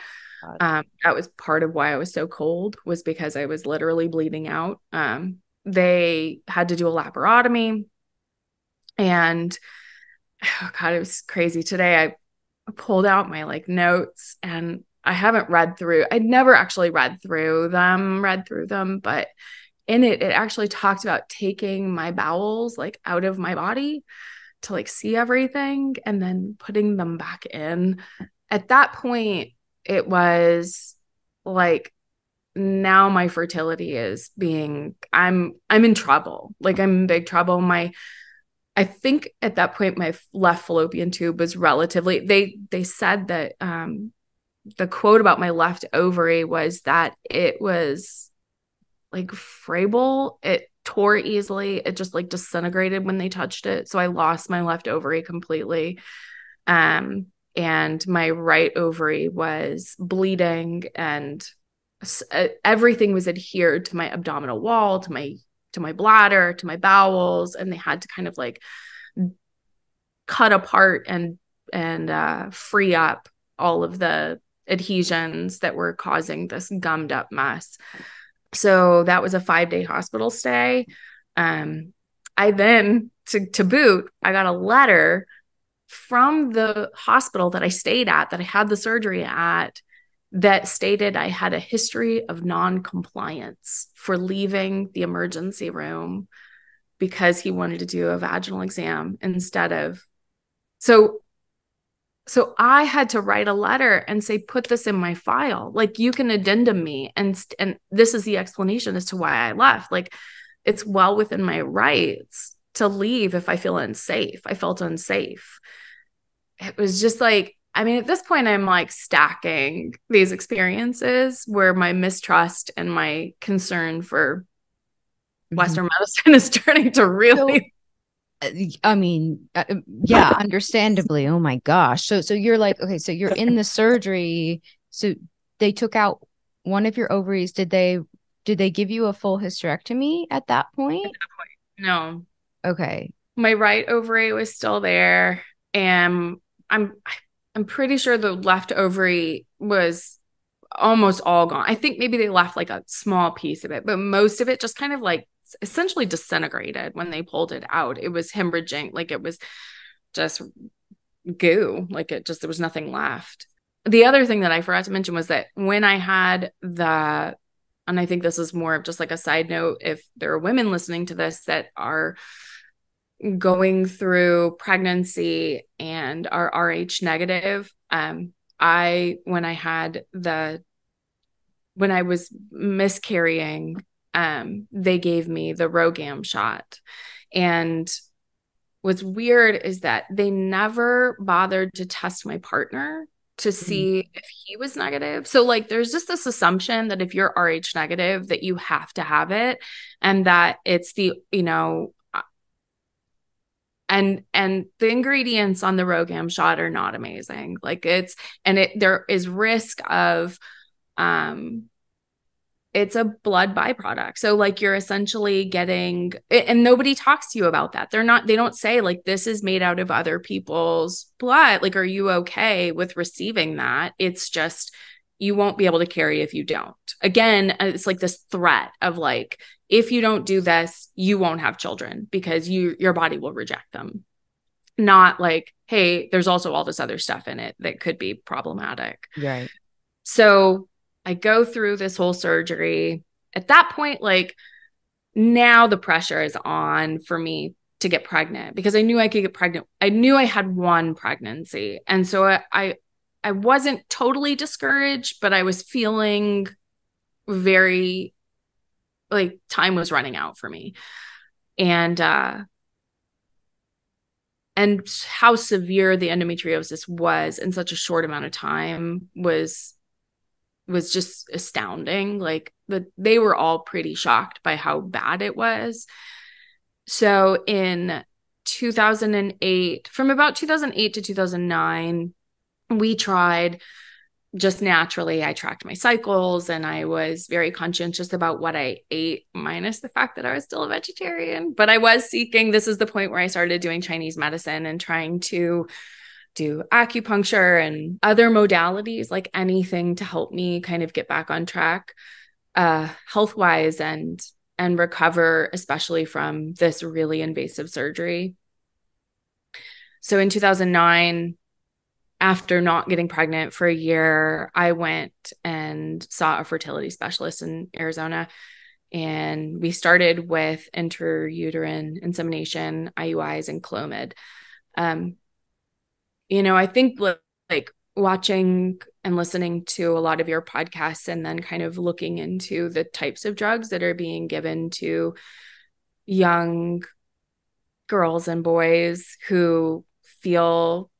That was part of why I was so cold, was because I was literally bleeding out. They had to do a laparotomy, and oh God, it was crazy. Today I pulled out my like notes, and I'd never actually read through them, but in it actually talked about taking my bowels like out of my body to like see everything and then putting them back in. At that point, it was like, now my fertility is I'm in trouble. Like, I'm in big trouble. I think at that point, my left fallopian tube was relatively, they said that the quote about my left ovary was that it was like fragile. It tore easily. It just like disintegrated when they touched it. So I lost my left ovary completely. And my right ovary was bleeding, and everything was adhered to my abdominal wall, to my bladder, to my bowels, and they had to kind of like cut apart and free up all of the adhesions that were causing this gummed up mess. So that was a 5-day hospital stay. I then, to boot, I got a letter from the hospital that I stayed at, that I had the surgery at, that stated I had a history of non-compliance for leaving the emergency room because he wanted to do a vaginal exam instead of. So I had to write a letter and say, put this in my file. Like, you can addendum me. And this is the explanation as to why I left. Like, it's well within my rights to leave if I feel unsafe. I felt unsafe. It was just like, I mean, at this point, I'm like stacking these experiences where my mistrust and my concern for Western medicine is turning to really. I mean, yeah, understandably. Oh my gosh. So you're like, okay, so you're in the surgery. So they took out one of your ovaries. Did they give you a full hysterectomy at that point? No, Okay. my right ovary was still there, and I'm I'm pretty sure the left ovary was almost all gone. I think maybe they left like a small piece of it, but most of it just kind of like essentially disintegrated when they pulled it out. It was hemorrhaging, like it was just goo, like it just, there was nothing left. The other thing that I forgot to mention was that when I had the, and I think this is more of just like a side note, if there are women listening to this that are going through pregnancy and are Rh negative, when I had the, when I was miscarrying, they gave me the Rogam shot. And what's weird is that they never bothered to test my partner to Mm. see if he was negative. So like there's just this assumption that if you're Rh negative that you have to have it, and that it's the, and the ingredients on the Rogam shot are not amazing. Like it's, and it, there is risk of um it's a blood byproduct. So like you're essentially getting, and nobody talks to you about that. They don't say like, this is made out of other people's blood. Like, are you okay with receiving that? It's just, you won't be able to carry if you don't. Again, it's like this threat of like, if you don't do this, you won't have children because your body will reject them. Not like, hey, there's also all this other stuff in it that could be problematic. Right. So I go through this whole surgery. At that point, like now the pressure is on for me to get pregnant because I knew I could get pregnant. I knew I had one pregnancy. And so I wasn't totally discouraged, but I was feeling very like time was running out for me. And how severe the endometriosis was in such a short amount of time was just astounding. Like they were all pretty shocked by how bad it was. So in 2008, from about 2008 to 2009, we tried just naturally. I tracked my cycles and I was very conscientious about what I ate, minus the fact that I was still a vegetarian. But I was seeking, this is the point where I started doing Chinese medicine and trying to do acupuncture and other modalities, like anything to help me kind of get back on track, health wise, and recover, especially from this really invasive surgery. So in 2009, after not getting pregnant for a year, I went and saw a fertility specialist in Arizona. And we started with intrauterine insemination, IUIs, and Clomid. Um, I think like watching and listening to a lot of your podcasts and then kind of looking into the types of drugs that are being given to young girls and boys who feel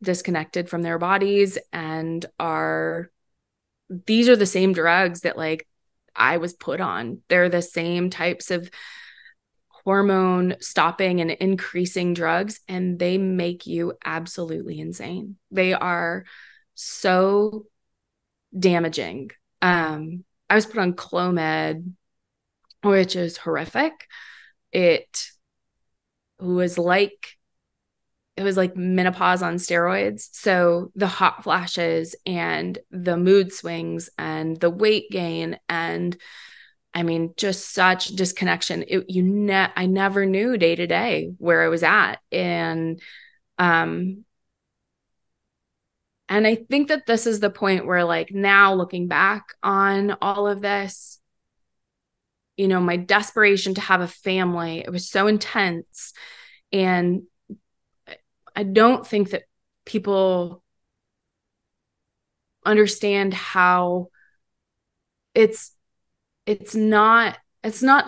disconnected from their bodies and these are the same drugs that like I was put on. They're the same types of hormone stopping and increasing drugs, and they make you absolutely insane. They are so damaging. I was put on Clomid, which is horrific. It was like it was like menopause on steroids. So the hot flashes and the mood swings and the weight gain and I mean, just such disconnection. I never knew day to day where I was at. Um, and I think that this is the point where like now looking back on all of this, my desperation to have a family, it was so intense. And I don't think that people understand how it's it's not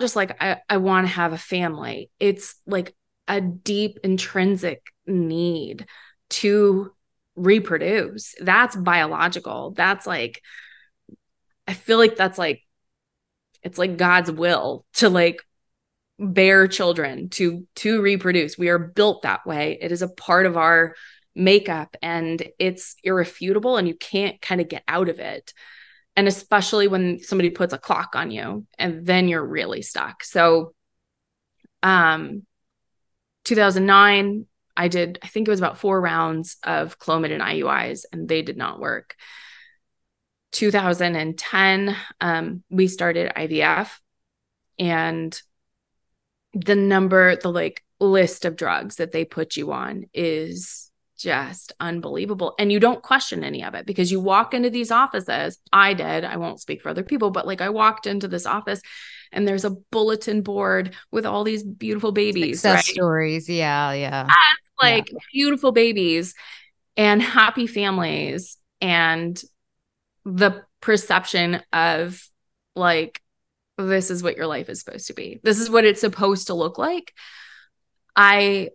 just like I want to have a family. It's like a deep intrinsic need to reproduce. That's biological. That's like I feel like that's like it's like God's will to like bear children, to reproduce. We are built that way. It is a part of our makeup, and it's irrefutable, and you can't kind of get out of it. And especially when somebody puts a clock on you, and then you're really stuck. So 2009, I think it was about 4 rounds of Clomid and IUIs, and they did not work. 2010, we started IVF, and the list of drugs that they put you on is just unbelievable. And you don't question any of it, because you walk into these offices. I did. I won't speak for other people, but like I walked into this office and there's a bulletin board with all these beautiful babies, Success right? stories. Yeah, yeah. Yeah. Like beautiful babies and happy families, and the perception of like, this is what your life is supposed to be. This is what it's supposed to look like. I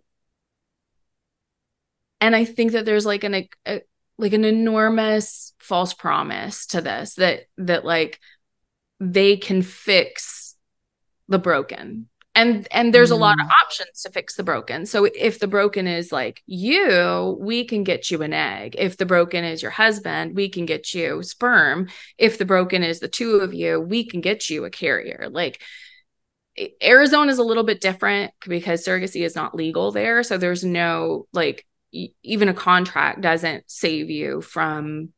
think that there's like an enormous false promise to this, that like they can fix the broken. And there's a lot of options to fix the broken. So if the broken is like you, we can get you an egg. If the broken is your husband, we can get you sperm. If the broken is the two of you, we can get you a carrier. Like Arizona is a little bit different because surrogacy is not legal there. So there's no, like, even a contract doesn't save you from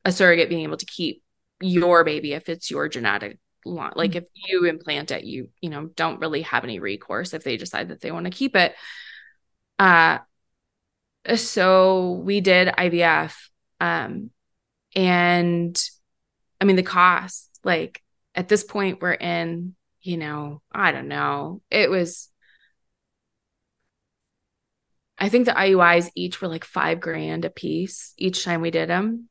a surrogate being able to keep your baby if it's your genetic line. Like if you implant it, you don't really have any recourse if they decide that they want to keep it. So we did IVF. And I mean, the cost, like at this point we're in, I don't know. I think the IUIs each were like $5,000 a piece each time we did them.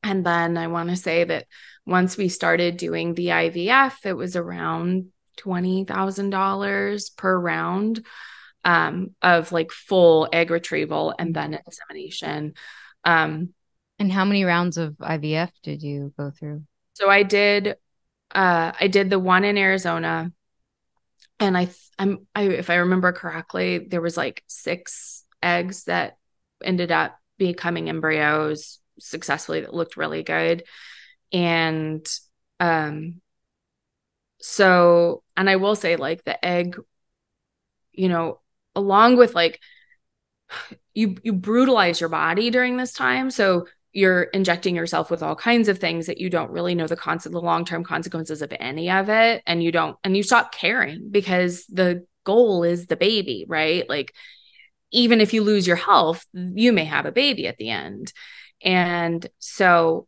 And then I want to say that once we started doing the IVF, it was around $20,000 per round of like full egg retrieval and then insemination. And how many rounds of IVF did you go through? So I did the one in Arizona, and if I remember correctly, there was like 6 eggs that ended up becoming embryos successfully that looked really good. And so, and I will say, like, the egg, along with like you brutalize your body during this time. So you're injecting yourself with all kinds of things that you don't really know the long-term consequences of any of it. And you stop caring because the goal is the baby, right? Like, even if you lose your health, you may have a baby at the end. And so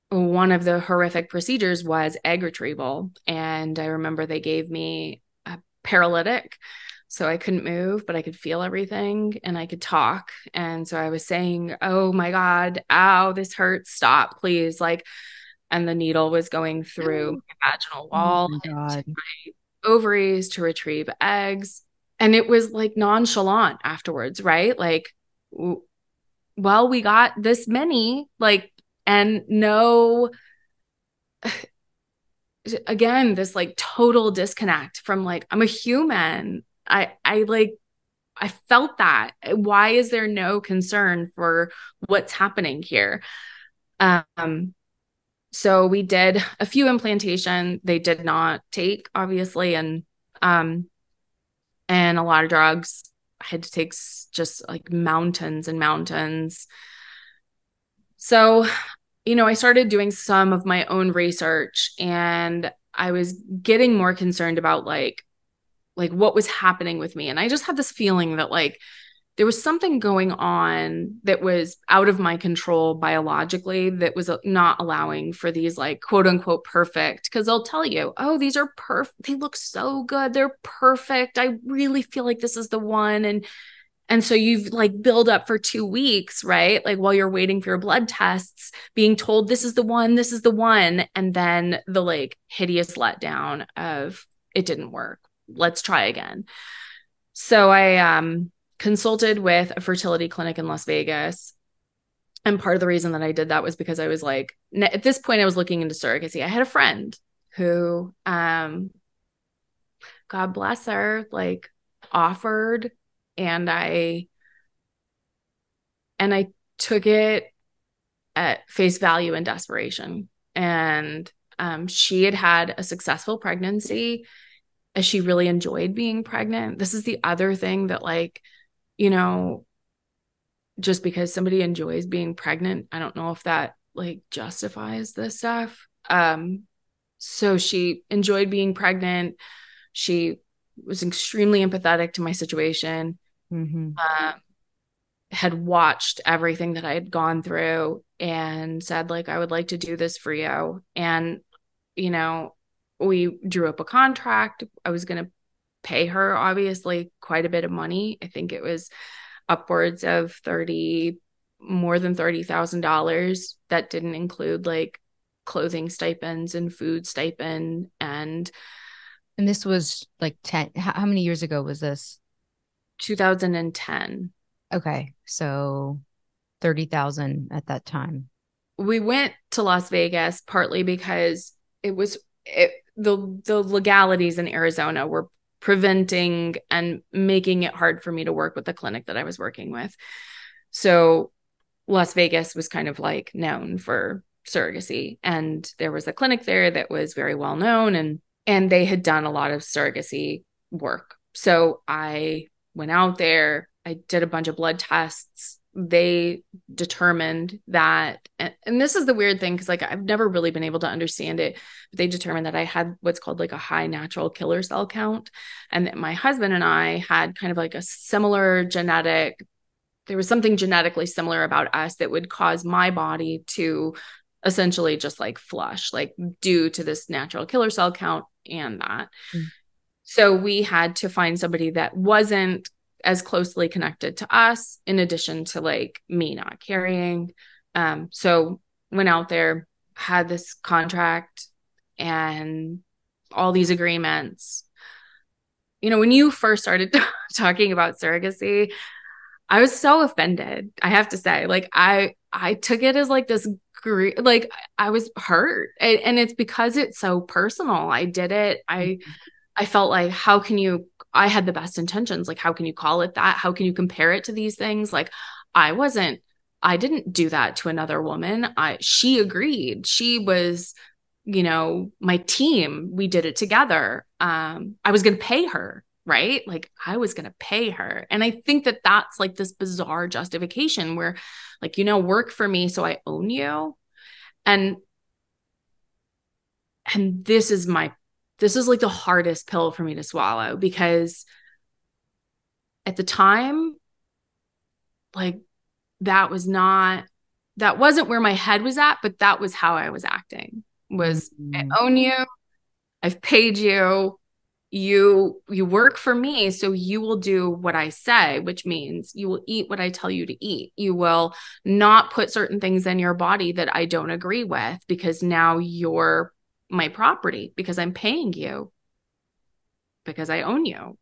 one of the horrific procedures was egg retrieval. And I remember they gave me a paralytic. So I couldn't move, but I could feel everything and I could talk. And so I was saying, oh my God, ow, this hurts. Stop, please. Like, and the needle was going through my vaginal wall Oh my into God. my ovaries to retrieve eggs. And it was like nonchalant afterwards, right? Like, well, we got this many, like, and no, again, this like total disconnect from like, I'm a human. I felt that. Why is there no concern for what's happening here? So we did a few implantation. They did not take, obviously, and a lot of drugs. I had to take just like mountains and mountains. So, I started doing some of my own research, and I was getting more concerned about like what was happening with me. And I just had this feeling that like there was something going on that was out of my control biologically, that was not allowing for these like quote unquote perfect, because they'll tell you, oh, these are perfect. They look so good. They're perfect. I really feel like this is the one. And so you've like build up for 2 weeks, right? Like while you're waiting for your blood tests, being told this is the one, this is the one. And then the like hideous letdown of it didn't work. Let's try again. So I consulted with a fertility clinic in Las Vegas. And part of the reason that I did that was because I was like, at this point, I was looking into surrogacy. I had a friend who God bless her, like offered, and I took it at face value in desperation. And she had had a successful pregnancy. She really enjoyed being pregnant. This is the other thing that, like, you know, just because somebody enjoys being pregnant, I don't know if that like justifies this stuff. So she enjoyed being pregnant. She was extremely empathetic to my situation. Mm-hmm. Um, had watched everything that I had gone through and said, like, I would like to do this for you. And, you know, we drew up a contract. I was going to pay her, obviously, quite a bit of money. I think it was upwards of more than $30,000. That didn't include like clothing stipends and food stipend. And this was like 10, how many years ago was this? 2010. Okay. So 30,000 at that time. We went to Las Vegas partly because the legalities in Arizona were preventing and making it hard for me to work with the clinic that I was working with. So Las Vegas was kind of like known for surrogacy, and there was a clinic there that was very well known, and they had done a lot of surrogacy work. So I went out there, I did a bunch of blood tests. They determined that, and this is the weird thing, because like I've never really been able to understand it, but they determined that I had what's called like a high natural killer cell count, and that my husband and I had kind of like a similar genetic, there was something genetically similar about us that would cause my body to essentially just like flush, like due to this natural killer cell count and that. Mm. So we had to find somebody that wasn't as closely connected to us, in addition to like me not carrying. So went out there, had this contract and all these agreements. When you first started talking about surrogacy, I was so offended. I have to say, like, I took it as like this like I was hurt, and it's because it's so personal. I did it. I felt like, how can you, I had the best intentions. Like, how can you call it that? How can you compare it to these things? Like, I didn't do that to another woman. She agreed. She was, my team. We did it together. I was going to pay her, right? Like, I was going to pay her. And I think that that's like this bizarre justification where, like, work for me, so I own you. And this is like the hardest pill for me to swallow, because at the time, like, that wasn't where my head was at, but that was how I was acting. Was, I Mm-hmm. own you, I've paid you, you work for me, so you will do what I say, which means you will eat what I tell you to eat. You will not put certain things in your body that I don't agree with, because now you're my property, because I'm paying you, because I own you.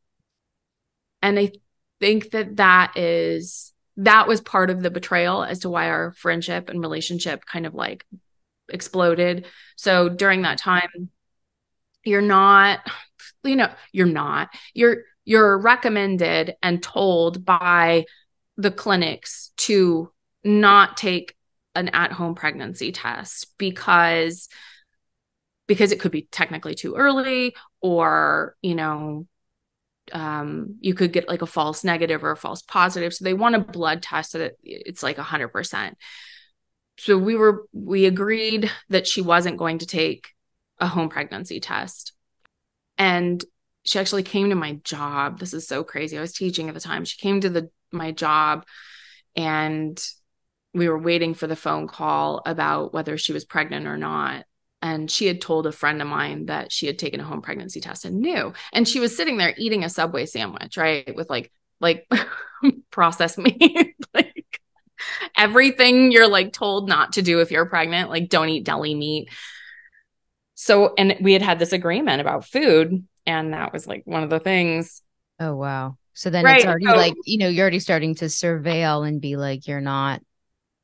And I think that was part of the betrayal as to why our friendship and relationship kind of like exploded. So during that time, you're not, you're recommended and told by the clinics to not take an at-home pregnancy test, because it could be technically too early, or you could get like a false negative or a false positive. So they want a blood test so that it's like 100%. So we agreed that she wasn't going to take a home pregnancy test. And she actually came to my job. This is so crazy. I was teaching at the time. She came to my job, and we were waiting for the phone call about whether she was pregnant or not. And she had told a friend of mine that she had taken a home pregnancy test and knew. And she was sitting there eating a Subway sandwich, right? With like processed meat, like everything you're like told not to do if you're pregnant, like don't eat deli meat. So, and we had this agreement about food, and that was like one of the things. Oh, wow. So then it's Right. already So like, you're already starting to surveil and be like, you're not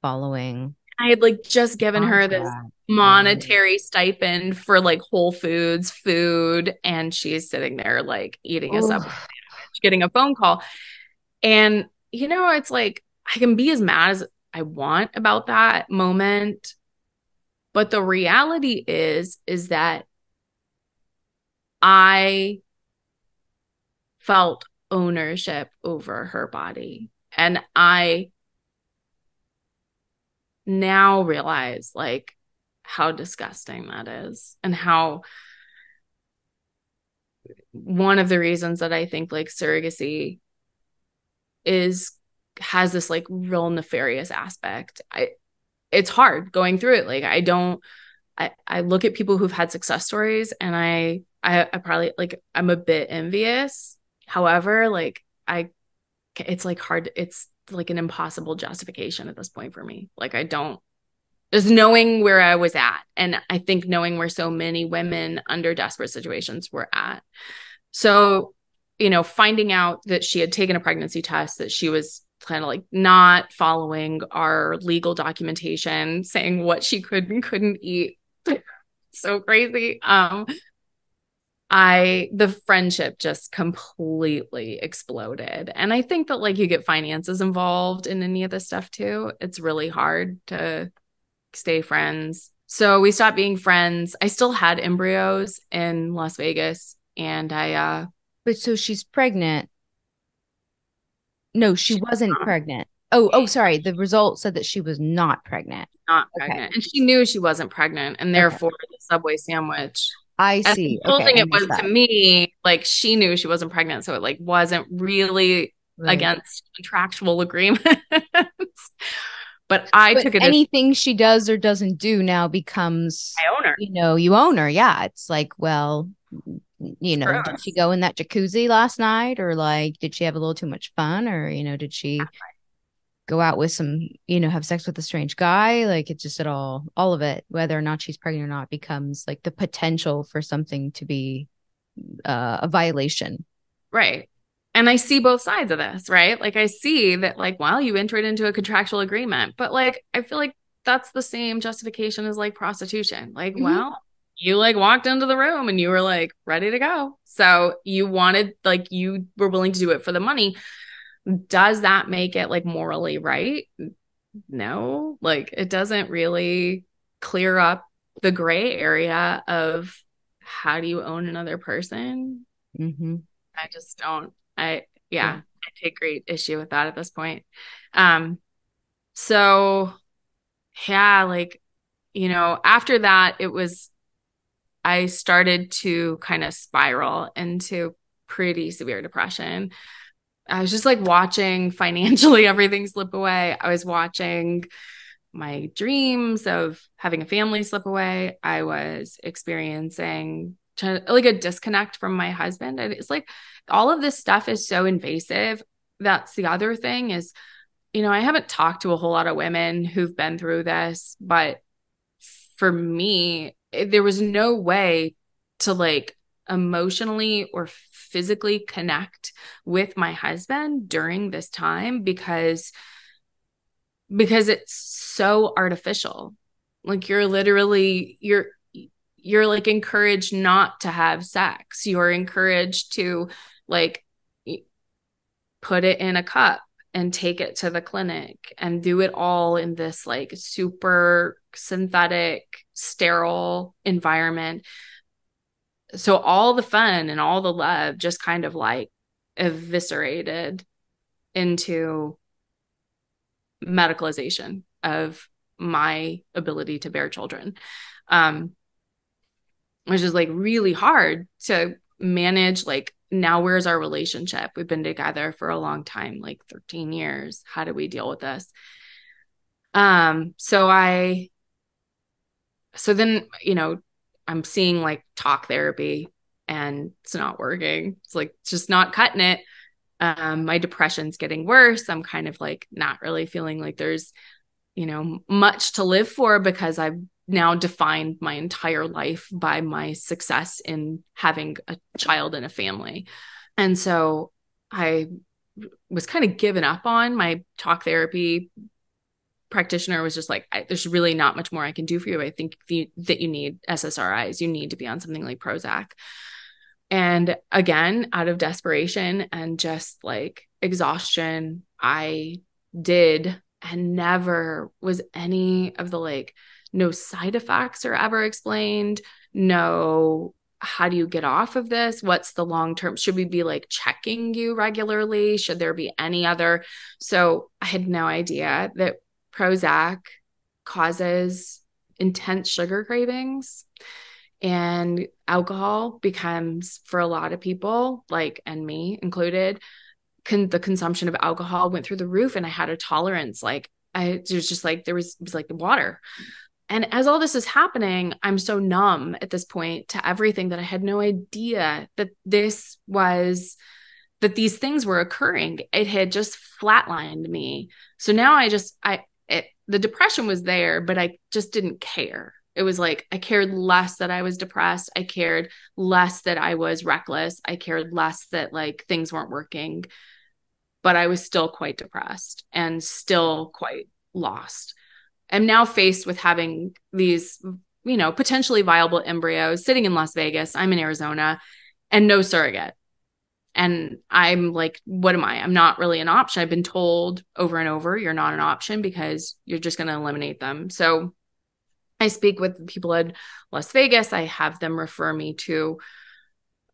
following. I had like just given her this Contract. Right. monetary stipend for like Whole Foods food, and she's sitting there like eating a Subway Oh, sandwich, getting a phone call. And, it's like I can be as mad as I want about that moment. But the reality is that I felt ownership over her body. And I now realize like how disgusting that is, and how one of the reasons that I think like surrogacy is has this like real nefarious aspect. It's hard going through it. Like I look at people who've had success stories, and I probably like I'm a bit envious. However, like it's like hard. It's like an impossible justification at this point for me. Like I don't just knowing where I was at, and I think knowing where so many women under desperate situations were at. So, finding out that she had taken a pregnancy test, that she was kind of like not following our legal documentation saying what she could and couldn't eat. So crazy. The friendship just completely exploded. And I think that like you get finances involved in any of this stuff too. It's really hard to stay friends. So we stopped being friends. I still had embryos in Las Vegas, and but so she's pregnant. No, she she's wasn't pregnant. Oh, sorry. The result said that she was not pregnant. not Okay. pregnant. And she knew she wasn't pregnant. And Okay. therefore the Subway sandwich, I as see. Okay. insulting I it missed was to that. me, like she knew she wasn't pregnant. So it like wasn't really Right. against contractual agreements. But I But took it as anything she does or doesn't do now becomes, my owner. you own her. Yeah. It's like, well, It's did she gross. go in that jacuzzi last night, or like, did she have a little too much fun, or, did she go out with some, have sex with a strange guy? Like, it's just all of it, whether or not she's pregnant or not, becomes like the potential for something to be a violation. Right. And I see both sides of this, right? Like I see that like, well, you entered into a contractual agreement, but like I feel like that's the same justification as like prostitution. Like, Mhm. well, you like walked into the room and you were like ready to go. So you wanted like you were willing to do it for the money. Does that make it like morally right? No. Like it doesn't really clear up the gray area of how do you own another person? Mhm. I just don't. Yeah. I take great issue with that at this point. Um, so yeah, like, after that, I started to kind of spiral into pretty severe depression. I was just like watching financially everything slip away. I was watching my dreams of having a family slip away. I was experiencing like a disconnect from my husband. And it's like all of this stuff is so invasive. That's the other thing is, I haven't talked to a whole lot of women who've been through this, but for me, there was no way to like emotionally or physically connect with my husband during this time because it's so artificial. Like you're like encouraged not to have sex. You're encouraged to like put it in a cup and take it to the clinic and do it all in this like super synthetic, sterile environment. So all the fun and all the love just kind of like eviscerated into medicalization of my ability to bear children, um, which is like really hard to manage. Like, now, where's our relationship? We've been together for a long time, like 13 years. How do we deal with this? So then, I'm seeing like talk therapy and it's not working. It's like, it's just not cutting it. My depression's getting worse. I'm kind of like not really feeling like there's much to live for because I've now defined my entire life by my success in having a child and a family. And so I was kind of given up on my talk therapy practitioner was just like, there's really not much more I can do for you. I think that you need SSRIs. You need to be on something like Prozac. And again, out of desperation and just like exhaustion, I did, and never was any of the like, no side effects are ever explained. No, how do you get off of this? What's the long term? Should we be like checking you regularly? Should there be any other? So I had no idea that Prozac causes intense sugar cravings, and alcohol becomes, for a lot of people, like, and me included, the consumption of alcohol went through the roof, and I had a tolerance. Like, it was just like, it was like the water. And as all this is happening, I'm so numb at this point to everything that I had no idea that that these things were occurring. It had just flatlined me. So now the depression was there, but I just didn't care. It was like, I cared less that I was depressed. I cared less that I was reckless. I cared less that like things weren't working, but I was still quite depressed and still quite lost. I'm now faced with having these, potentially viable embryos sitting in Las Vegas. I'm in Arizona, and no surrogate. And I'm like, what am I? I'm not really an option. I've been told over and over, you're not an option because you're just going to eliminate them. So I speak with people in Las Vegas. I have them refer me to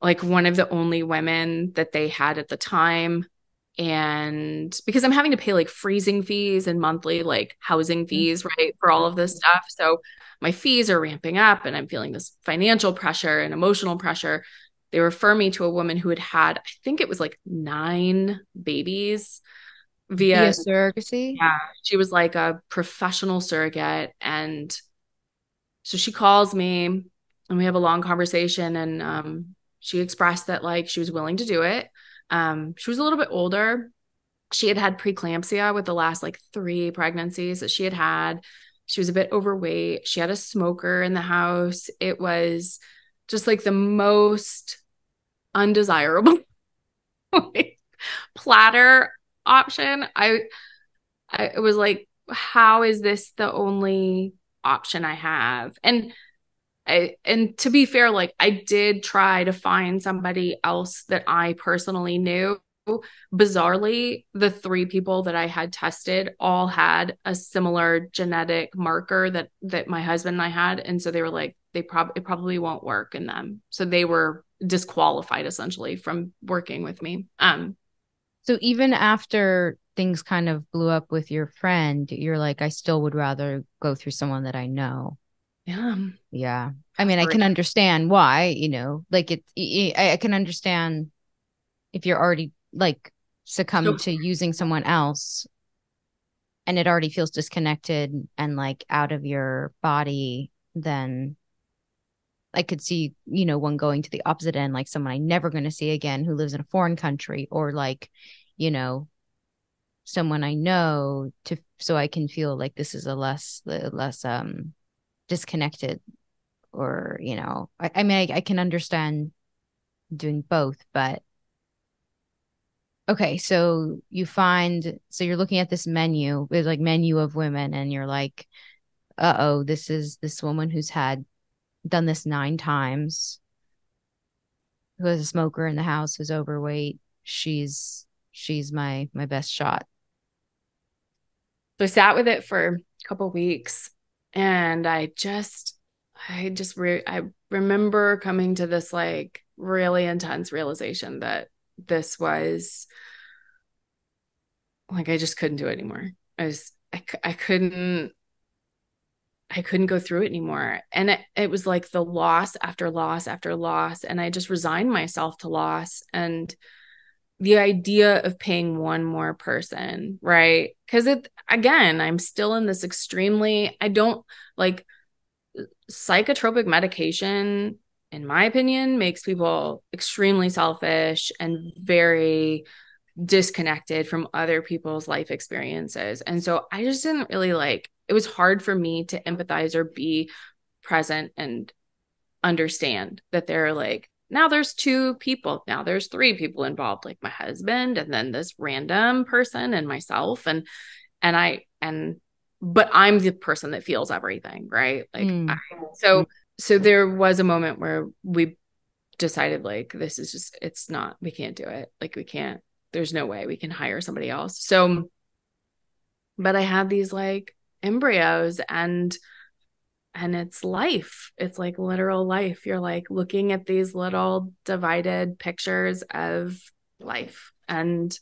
like one of the only women that they had at the time. And because I'm having to pay like freezing fees and monthly like housing fees, right, for all of this stuff. So my fees are ramping up, and I'm feeling this financial pressure and emotional pressure. They refer me to a woman who had, I think it was like 9 babies Via via, surrogacy. yeah, she was like a professional surrogate. And so she calls me and we have a long conversation, and she expressed that like she was willing to do it. She was a little bit older. She had preeclampsia with the last like 3 pregnancies that she had had. She was a bit overweight. She had a smoker in the house. It was just like the most undesirable platter option. I was like, how is this the only option I have? And to be fair, like I did try to find somebody else that I personally knew. Bizarrely, the 3 people that I had tested all had a similar genetic marker that my husband and I had. And so they were like, it probably won't work in them. So they were disqualified essentially from working with me. So even after things kind of blew up with your friend, you're like, I still would rather go through someone that I know. Yeah. Yeah. I mean, I can understand why, like I can understand if you're already like So succumbed to using someone else and it already feels disconnected and like out of your body, then I could see, one going to the opposite end, like someone I'm never going to see again who lives in a foreign country, or like, you know, someone I know so I can feel like this is a less disconnected, or, I mean, I can understand doing both, but okay. So you're looking at this menu with like menu of women, and you're like, uh-oh, this is this woman who's had done this 9 times, who has a smoker in the house, who's overweight. She's my best shot. I sat with it for a couple of weeks, and I remember coming to this like really intense realization that this was like, I just couldn't do it anymore. I couldn't go through it anymore. And it was like the loss after loss after loss. And I just resigned myself to loss. And the idea of paying one more person, right? Because again, I'm still in this I don't like psychotropic medication, in my opinion, makes people extremely selfish and very disconnected from other people's life experiences. And so I just didn't really it was hard for me to empathize or be present and understand that they're like, now there's 2 people, now there's 3 people involved, like my husband and then this random person and myself. And but I'm the person that feels everything, right? Like, Mm. so, so there was a moment where we decided like, this is just, it's not, we can't do it. Like, we can't, there's no way we can hire somebody else. So, but I had these like embryos, and it's life. It's like literal life. You're like looking at these little divided pictures of life. And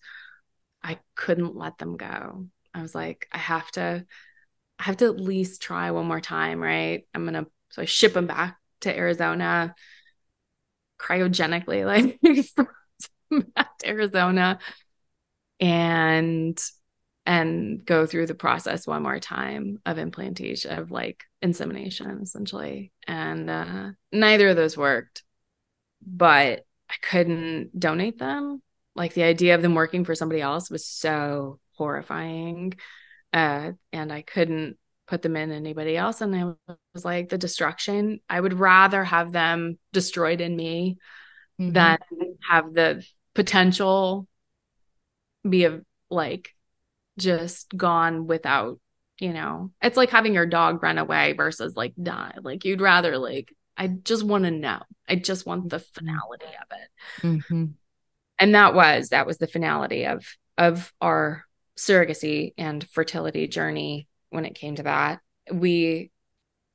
I couldn't let them go. I was like, I have to at least try one more time, right? So I ship them back to Arizona cryogenically, like back to Arizona, and go through the process one more time of implantation, of like insemination essentially. And neither of those worked, but I couldn't donate them. Like, the idea of them working for somebody else was so horrifying. And I couldn't put them in anybody else. And I was like, the destruction, I would rather have them destroyed in me Mm-hmm. than have the potential be of like just gone without, it's like having your dog run away versus like die. Like, you'd rather like, I just want to know. I just want the finality of it. Mm-hmm. And that was the finality of our surrogacy and fertility journey. When it came to that, we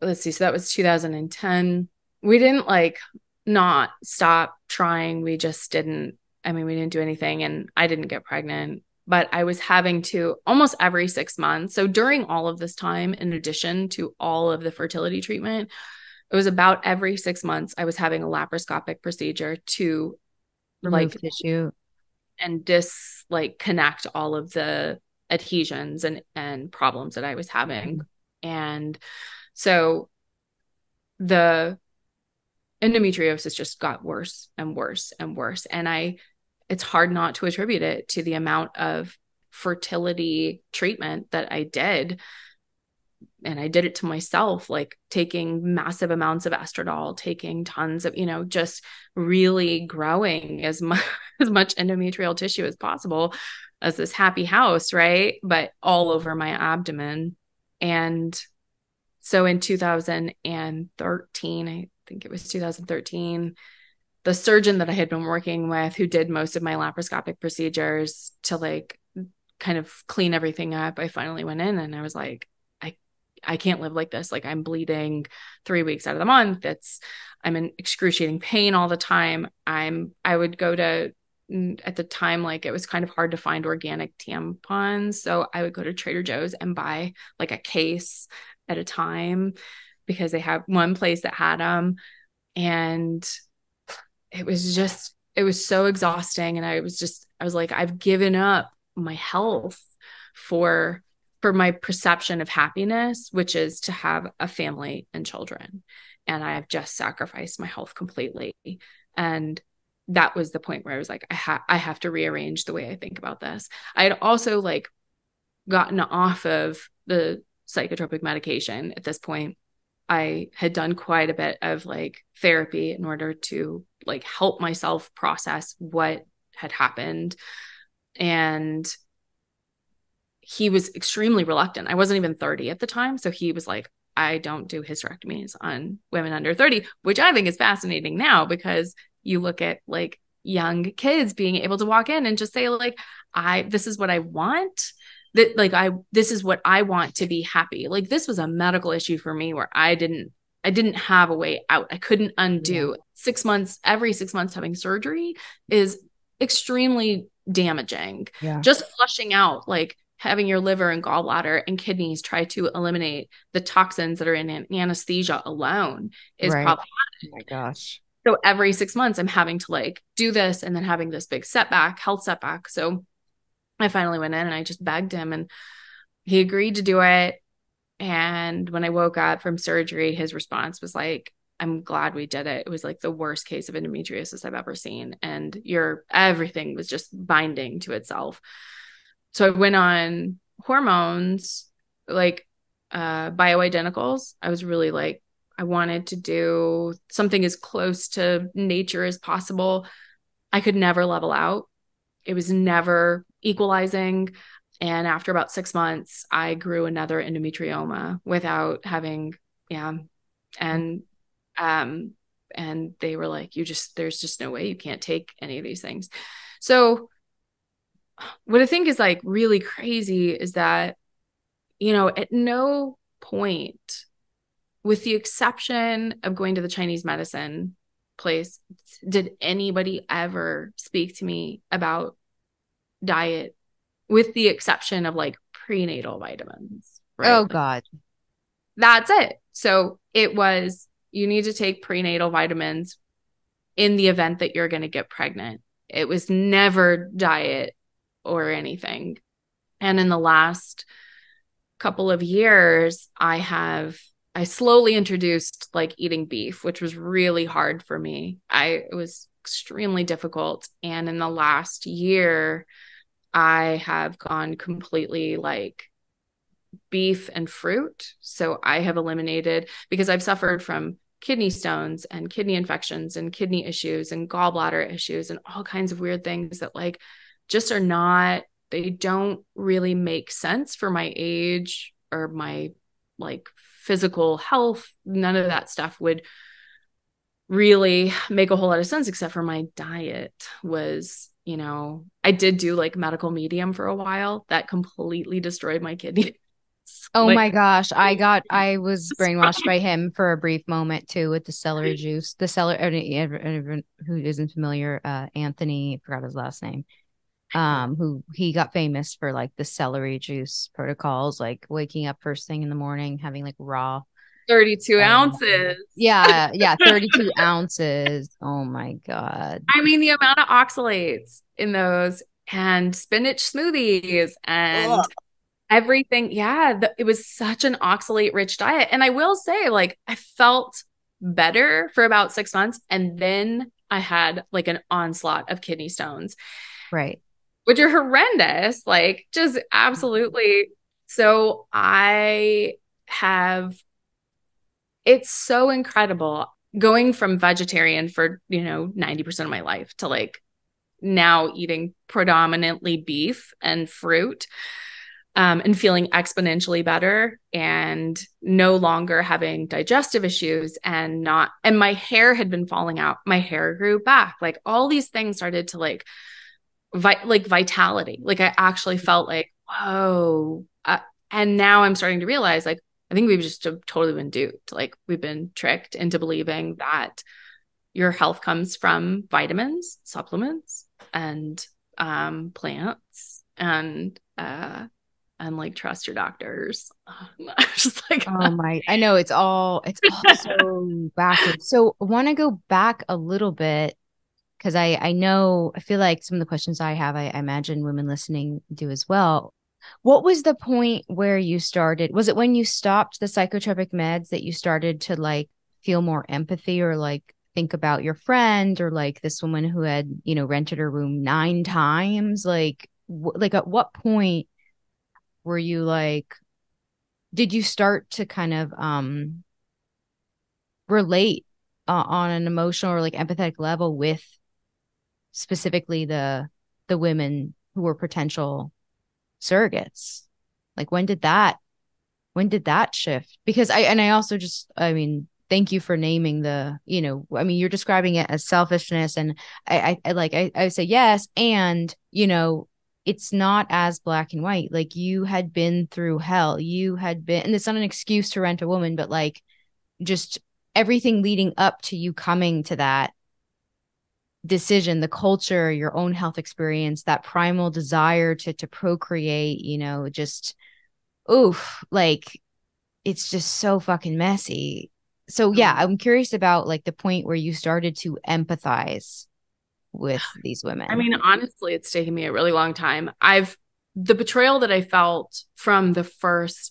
let's see, so that was 2010. We didn't like not stop trying. We just didn't, I mean, we didn't do anything, and I didn't get pregnant, but I was having to almost every 6 months. So during all of this time, in addition to all of the fertility treatment, it was about every 6 months I was having a laparoscopic procedure to Remove like, tissue. and like connect all of the adhesions and problems that I was having. And so the endometriosis just got worse and worse and worse. And it's hard not to attribute it to the amount of fertility treatment that I did. And I did it to myself, like taking massive amounts of estradiol, taking tons of, just really growing as much endometrial tissue as possible, as this happy house, right? But all over my abdomen. And so in 2013, I think it was 2013, the surgeon that I had been working with, who did most of my laparoscopic procedures to like kind of clean everything up, I finally went in and I was like, I can't live like this. Like, I'm bleeding 3 weeks out of the month. I'm in excruciating pain all the time. I would go to, at the time, like, it was kind of hard to find organic tampons. So I would go to Trader Joe's and buy like a case at a time, because they have one place that had them. And it was so exhausting. And I was like, I've given up my health for my perception of happiness, which is to have a family and children. And I've just sacrificed my health completely. And that was the point where I was like, I have to rearrange the way I think about this. I had also like gotten off of the psychotropic medication at this point. I had done quite a bit of like therapy in order to like help myself process what had happened. And he was extremely reluctant. I wasn't even 30 at the time. So he was like, I don't do hysterectomies on women under 30, which I think is fascinating now, because you look at like young kids being able to walk in and just say like, this is what I want. That like, this is what I want to be happy. Like, this was a medical issue for me where I didn't have a way out. I couldn't undo. 6 months, every 6 months having surgery is extremely damaging. Yeah. Just flushing out, like having your liver and gallbladder and kidneys try to eliminate the toxins that are in an anesthesia alone is Right. problematic. Oh my gosh. So every 6 months I'm having to like do this, and then having this big health setback. So I finally went in and I just begged him, and he agreed to do it. And when I woke up from surgery, his response was like, I'm glad we did it. It was like the worst case of endometriosis I've ever seen. And everything was just binding to itself. So I went on hormones, like bioidenticals. I was really like, I wanted to do something as close to nature as possible. I could never level out. It was never equalizing. And after about 6 months, I grew another endometrioma without having, yeah. And, um, and they were like, there's just no way you can't take any of these things. So what I think is like really crazy is that, at no point, with the exception of going to the Chinese medicine place, did anybody ever speak to me about diet, with the exception of like prenatal vitamins, Oh right? Like, God. that's it. So it was, you need to take prenatal vitamins in the event that you're going to get pregnant. It was never diet or anything. And in the last couple of years, I slowly introduced like eating beef, which was really hard for me. It was extremely difficult. And in the last year, I have gone completely like beef and fruit. So I have eliminated, because I've suffered from kidney stones and kidney infections and kidney issues and gallbladder issues and all kinds of weird things that like just are not, they don't really make sense for my age or my like physical health. None of that stuff would really make a whole lot of sense, except for my diet was, I did do like medical medium for a while that completely destroyed my kidneys. Oh Like, my gosh. I was brainwashed by him for a brief moment too with the celery juice. The celery, everyone who isn't familiar, Anthony, I forgot his last name. Who he got famous for like the celery juice protocols, like waking up first thing in the morning, having like raw 32 celery. ounces. Yeah, yeah, 32 ounces. Oh my God. I mean, the amount of oxalates in those and spinach smoothies and Ugh. everything. Yeah, it was such an oxalate rich diet. And I will say, like, I felt better for about 6 months. And then I had like an onslaught of kidney stones, Right. which are horrendous, like, just absolutely. So it's so incredible going from vegetarian for, 90% of my life to like now eating predominantly beef and fruit, and feeling exponentially better and no longer having digestive issues and my hair had been falling out. My hair grew back. Like all these things started to like, like vitality. Like I actually felt like, whoa. And now I'm starting to realize like, I think we've just totally been duped. Like we've been tricked into believing that your health comes from vitamins, supplements, and plants, and like trust your doctors. Just like, Oh my, I know it's all so backwards. So I want to go back a little bit because I know I feel like some of the questions I have, I imagine women listening do as well. What was the point where you started? Was it when you stopped the psychotropic meds that you started to like feel more empathy or like think about your friend or like this woman who had, rented her room 9 times? Like at what point were you like, did you start to kind of relate on an emotional or like empathetic level with specifically the women who were potential surrogates? Like when did that shift? Because I also just, I mean, thank you for naming I mean, you're describing it as selfishness and I say yes. And, it's not as black and white. Like you had been through hell. You had been, and it's not an excuse to rent a woman, but like just everything leading up to you coming to that decision, the culture, your own health experience, that primal desire to procreate, just oof, like it's just so fucking messy. So yeah, oh, I'm curious about like the point where you started to empathize with these I women. mean, honestly, it's taken me a really long time. The betrayal that I felt from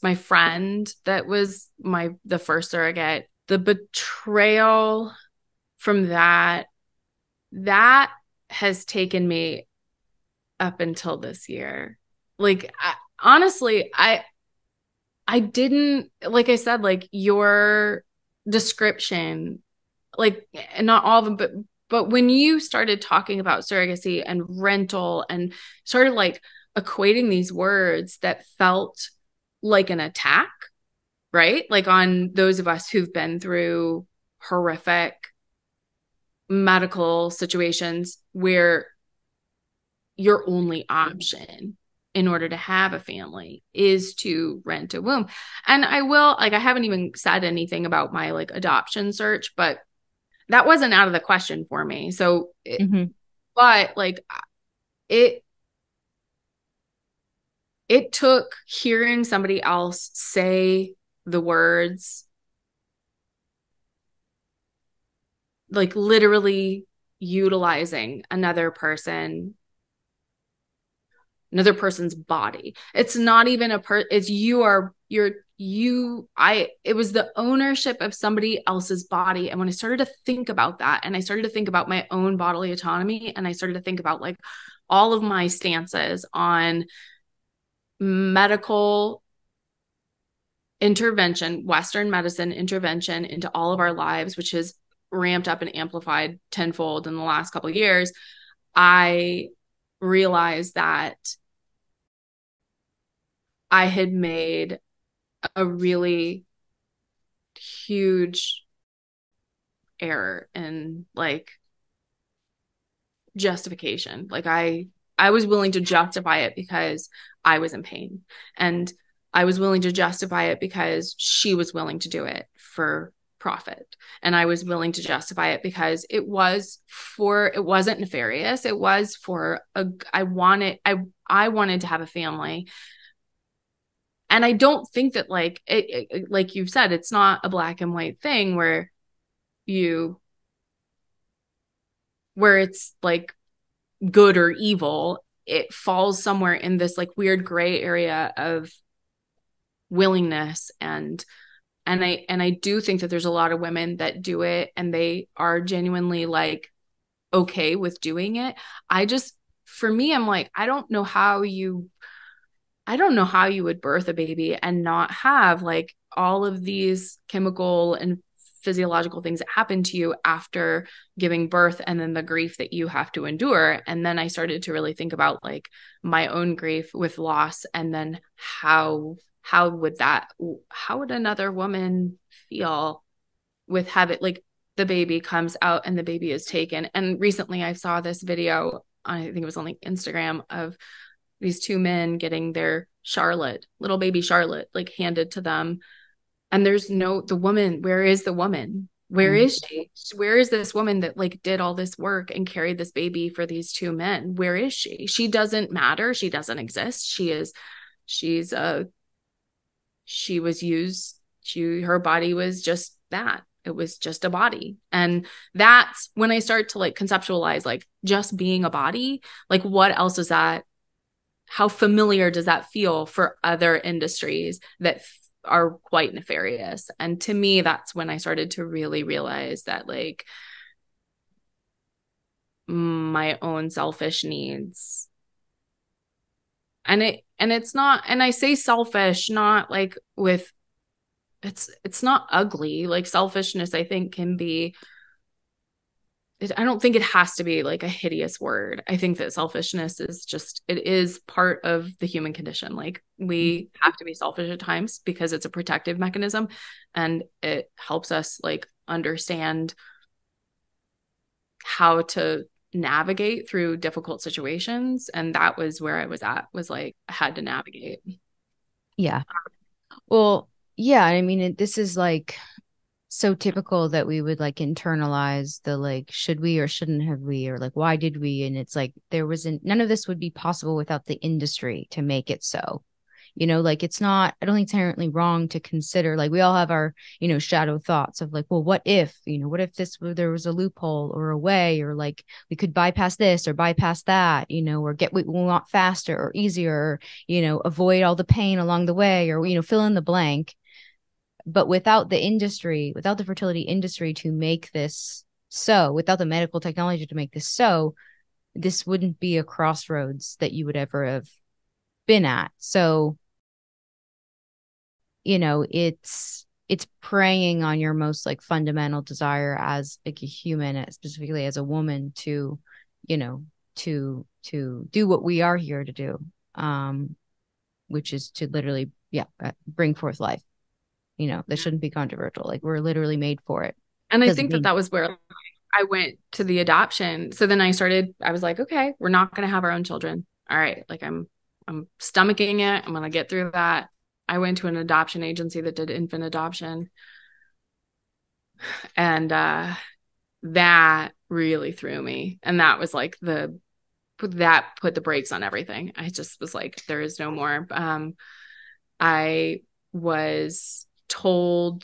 my friend that was the first surrogate, the betrayal from that has taken me up until this year. Like, honestly, I didn't, like I said, like your description, like, and not all of them, but when you started talking about surrogacy and rental and started like equating these words that felt like an attack, right? Like on those of us who've been through horrific medical situations where your only option in order to have a family is to rent a womb. And I will, like, I haven't even said anything about my like adoption search, but that wasn't out of the question for me. So, but like it, it took hearing somebody else say the words, like literally utilizing another person's body. It's not even it's it was the ownership of somebody else's body. And when I started to think about that, and I started to think about my own bodily autonomy, and I started to think about like all of my stances on medical intervention, Western medicine intervention into all of our lives, which has ramped up and amplified tenfold in the last couple of years, I realized that I had made a really huge error in like justification. Like I was willing to justify it because I was in pain, and I was willing to justify it because she was willing to do it for profit, and I was willing to justify it because it wasn't nefarious. It was for I wanted to have a family. And I don't think that like like you've said, it's not a black and white thing you where it's like good or evil. It falls somewhere in this like weird gray area of willingness. And I do think that there's a lot of women that do it and they are genuinely like okay with doing it. For me, I'm like, I don't know how you would birth a baby and not have like all of these chemical and physiological things that happen to you after giving birth, and then the grief that you have to endure. And then I started to really think about like my own grief with loss, and then how would another woman feel with having like the baby comes out and the baby is taken. And recently I saw this video, I think it was on like Instagram, of these two men getting their little baby Charlotte, like handed to them. And the woman, where is the woman? Where is she? Where is this woman that like did all this work and carried this baby for these two men? Where is she? She doesn't matter. She doesn't exist. She was used. Her body was just that. It was just a body. And that's when I start to like conceptualize like just being a body, like what else is that? How familiar does that feel for other industries that are quite nefarious? And to me, that's when I started to really realize that like my own selfish needs, and it's not, and I say selfish, not like with, it's not ugly. Like selfishness, I think can be, I don't think it has to be like a hideous word. I think that selfishness is it is part of the human condition. Like we have to be selfish at times because it's a protective mechanism, and it helps us like understand how to navigate through difficult situations. And that was where I was at, was like, I had to navigate. Yeah. Well, yeah. I mean, this is like so typical that we would like internalize the like, should we or shouldn't have we, or like, why did we? And it's like, none of this would be possible without the industry to make it so. Like it's not, I don't think it's inherently wrong to consider, like we all have our, shadow thoughts of like, well, what if there was a loophole or a way, or like we could bypass this or bypass that, or get what we want faster or easier, or, avoid all the pain along the way, or, fill in the blank. But without the fertility industry to make this so, without the medical technology to make this so, this wouldn't be a crossroads that you would ever have been at. So, it's preying on your most like fundamental desire as like a human, specifically as a woman, to do what we are here to do. um, which is to literally, yeah, bring forth life. That shouldn't be controversial. Like we're literally made for it And I because think that that was where I went to the adoption. So then I was like, okay, we're not going to have our own children. All right. Like I'm stomaching it. I'm going to get through that. I went to an adoption agency that did infant adoption. And that really threw me. And that was like that put the brakes on everything. I just was like, there is no more. I was told,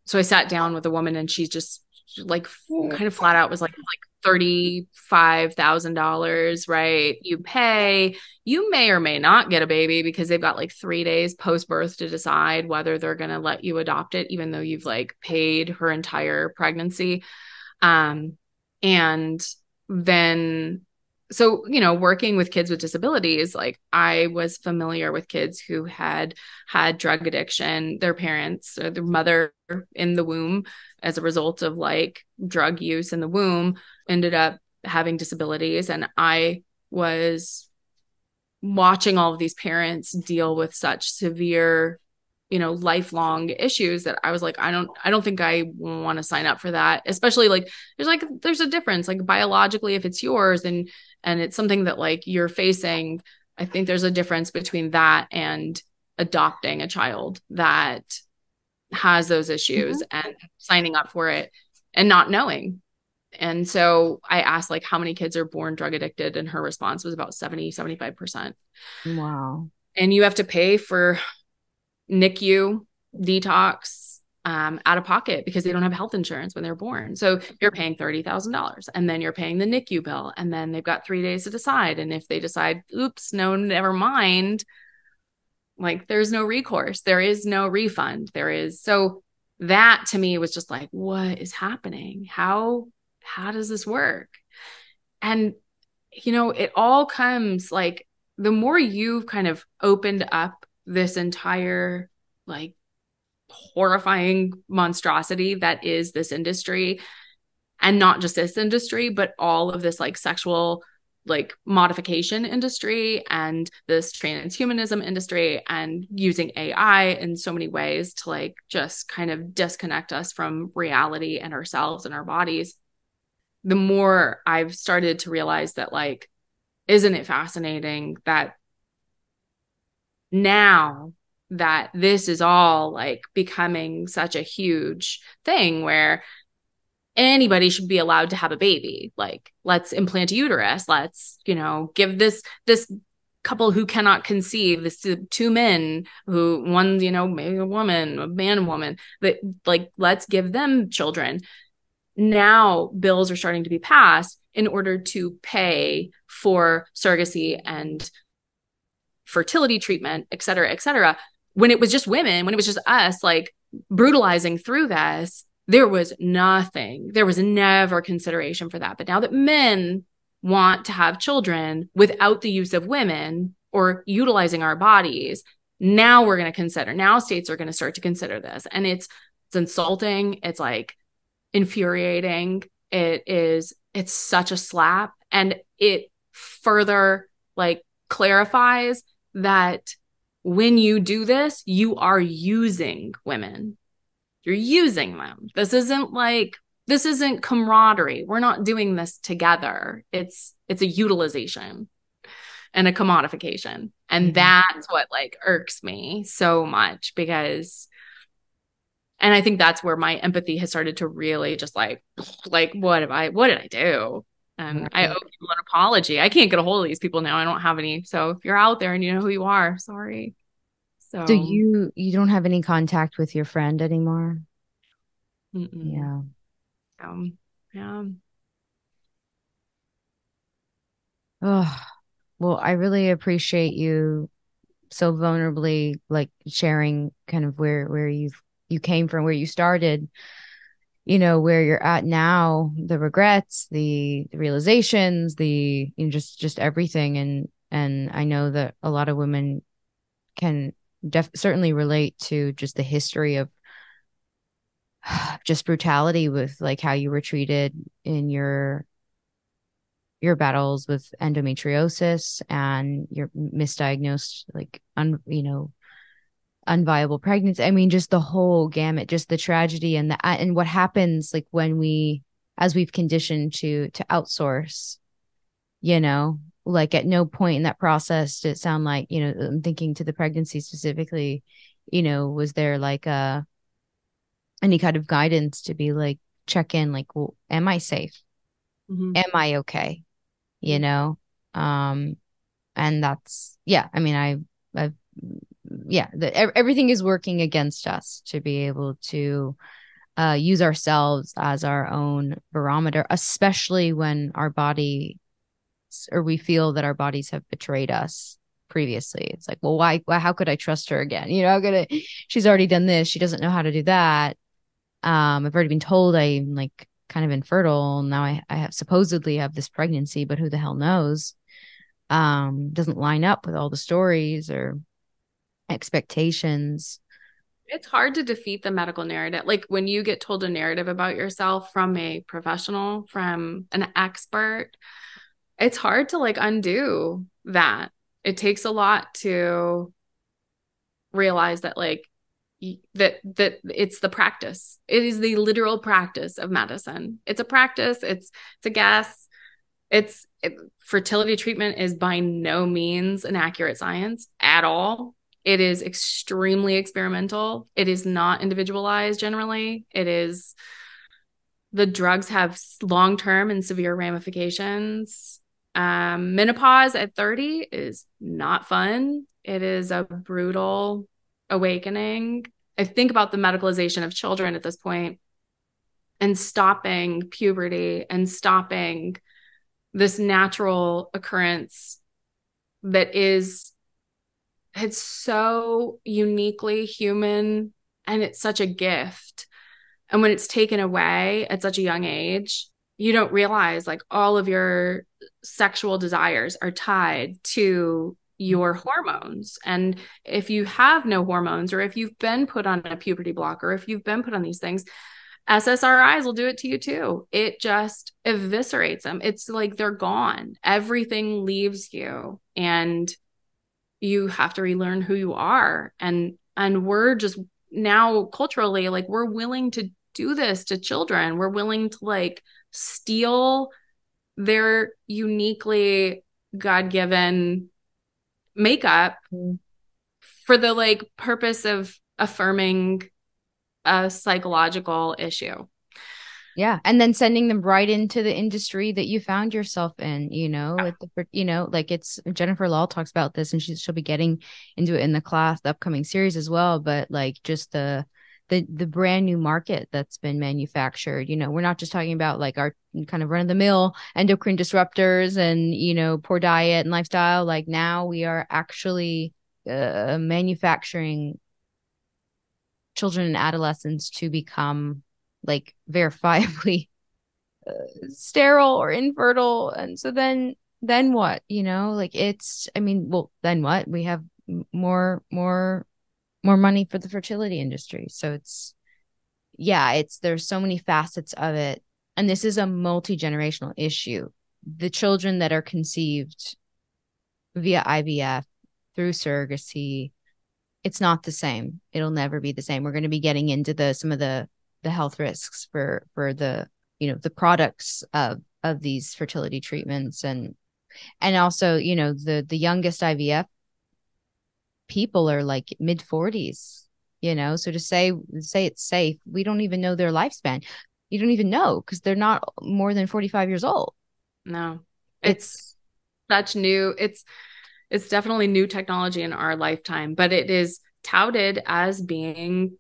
so I sat down with a woman and she just like kind of flat out was like $35,000, right? You may or may not get a baby because they've got like 3 days post birth to decide whether they're going to let you adopt it, even though you've like paid her entire pregnancy. Um, and then, so, working with kids with disabilities, like I was familiar with kids who had drug addiction, their parents or their mother in the womb as a result of like drug use in the womb ended up having disabilities. And I was watching all of these parents deal with such severe lifelong issues that I was like, I don't think I want to sign up for that. Especially like there's a difference, like biologically, if it's yours and it's something that like you're facing, I think there's a difference between that and adopting a child that has those issues and signing up for it and not knowing. And so I asked like how many kids are born drug addicted, and her response was about 75%. wow. And you have to pay for NICU, detox, out of pocket because they don't have health insurance when they're born. So you're paying $30,000 and then you're paying the NICU bill. And then they've got 3 days to decide. And if they decide, oops, no, never mind, like there's no recourse. There is no refund. So that to me was just like, what is happening? How does this work? And, it all comes like the more you've kind of opened up this entire like horrifying monstrosity that is this industry, and not just this industry but all of this like sexual like modification industry and this transhumanism industry and using AI in so many ways to like just kind of disconnect us from reality and ourselves and our bodies, the more I've started to realize that like, isn't it fascinating that now that this is all like becoming such a huge thing where anybody should be allowed to have a baby. Like, let's implant a uterus. Let's, give this couple who cannot conceive, this two men who one's, maybe a woman, a man and woman, that like, let's give them children. Now bills are starting to be passed in order to pay for surrogacy and fertility treatment, et cetera, et cetera. When it was just women, when it was just us, like brutalizing through this, there was nothing. There was never consideration for that. But now that men want to have children without the use of women or utilizing our bodies, now we're going to consider, now states are going to start to consider this. And it's insulting. It's like infuriating. It's such a slap. And it further like clarifies that when you do this, you are using women. You're using them. This isn't camaraderie. We're not doing this together. It's a utilization and a commodification. And that's what like irks me so much and I think that's where my empathy has started to really just like what did I do? And I owe you an apology. I can't get a hold of these people now. I don't have any. So if you're out there and you know who you are, sorry. So So you don't have any contact with your friend anymore? mm-mm. Yeah. Yeah. Oh, well, I really appreciate you so vulnerably like sharing kind of where you came from, where you started, where you're at now, the regrets, the realizations, just everything. And I know that a lot of women can certainly relate to just the history of just brutality with like how you were treated in your your battles with endometriosis and your misdiagnosed, like, unviable pregnancy. I mean, just the whole gamut, just the tragedy and and what happens like when as we've conditioned to outsource, like at no point in that process did it sound like, I'm thinking to the pregnancy specifically, was there like any kind of guidance to be like, check in, like, well, am I safe? Mm-hmm. Am I okay? You know? Um, and that's, yeah, I mean, I've, yeah, everything is working against us to be able to use ourselves as our own barometer, especially when our body, or we feel that our bodies have betrayed us previously. It's like, well, why how could I trust her again? She's already done this. She doesn't know how to do that. I've already been told I'm like kind of infertile. Now I have supposedly have this pregnancy, but who the hell knows? Doesn't line up with all the stories or expectations. It's hard to defeat the medical narrative. Like when you get told a narrative about yourself from a professional, from an expert, it's hard to like undo that. It takes a lot to realize that like that it's the practice. It is the literal practice of medicine. It's a practice. It's a guess. Fertility treatment is by no means an accurate science at all. It is extremely experimental. It is not individualized generally. The drugs have long-term and severe ramifications. Menopause at 30 is not fun. It is a brutal awakening. I think about the medicalization of children at this point and stopping puberty and stopping this natural occurrence that is it's so uniquely human and it's such a gift. And when it's taken away at such a young age, you don't realize like all of your sexual desires are tied to your hormones. And if you have no hormones, or if you've been put on a puberty blocker, if you've been put on these things, SSRIs will do it to you too. It just eviscerates them. It's like they're gone. Everything leaves you and you have to relearn who you are. And we're just now culturally like we're willing to do this to children. We're willing to like steal their uniquely God-given makeup for the like purpose of affirming a psychological issue. Yeah. And then sending them right into the industry that you found yourself in, like it's Jennifer Law talks about this and she'll be getting into it in the upcoming series as well. But like just the brand new market that's been manufactured, we're not just talking about like our kind of run of the mill endocrine disruptors and, poor diet and lifestyle. Like now we are actually manufacturing children and adolescents to become like verifiably sterile or infertile. And so then what, like I mean, well, then what? We have more money for the fertility industry. So there's so many facets of it. And this is a multi-generational issue. The children that are conceived via IVF, through surrogacy, it's not the same. It'll never be the same. We're going to be getting into some of the health risks for the the products of these fertility treatments, and also the youngest IVF people are like mid 40s, so to say it's safe, we don't even know their lifespan. You don't even know because they're not more than 45 years old. No, it's such new. It's definitely new technology in our lifetime, but it is touted as being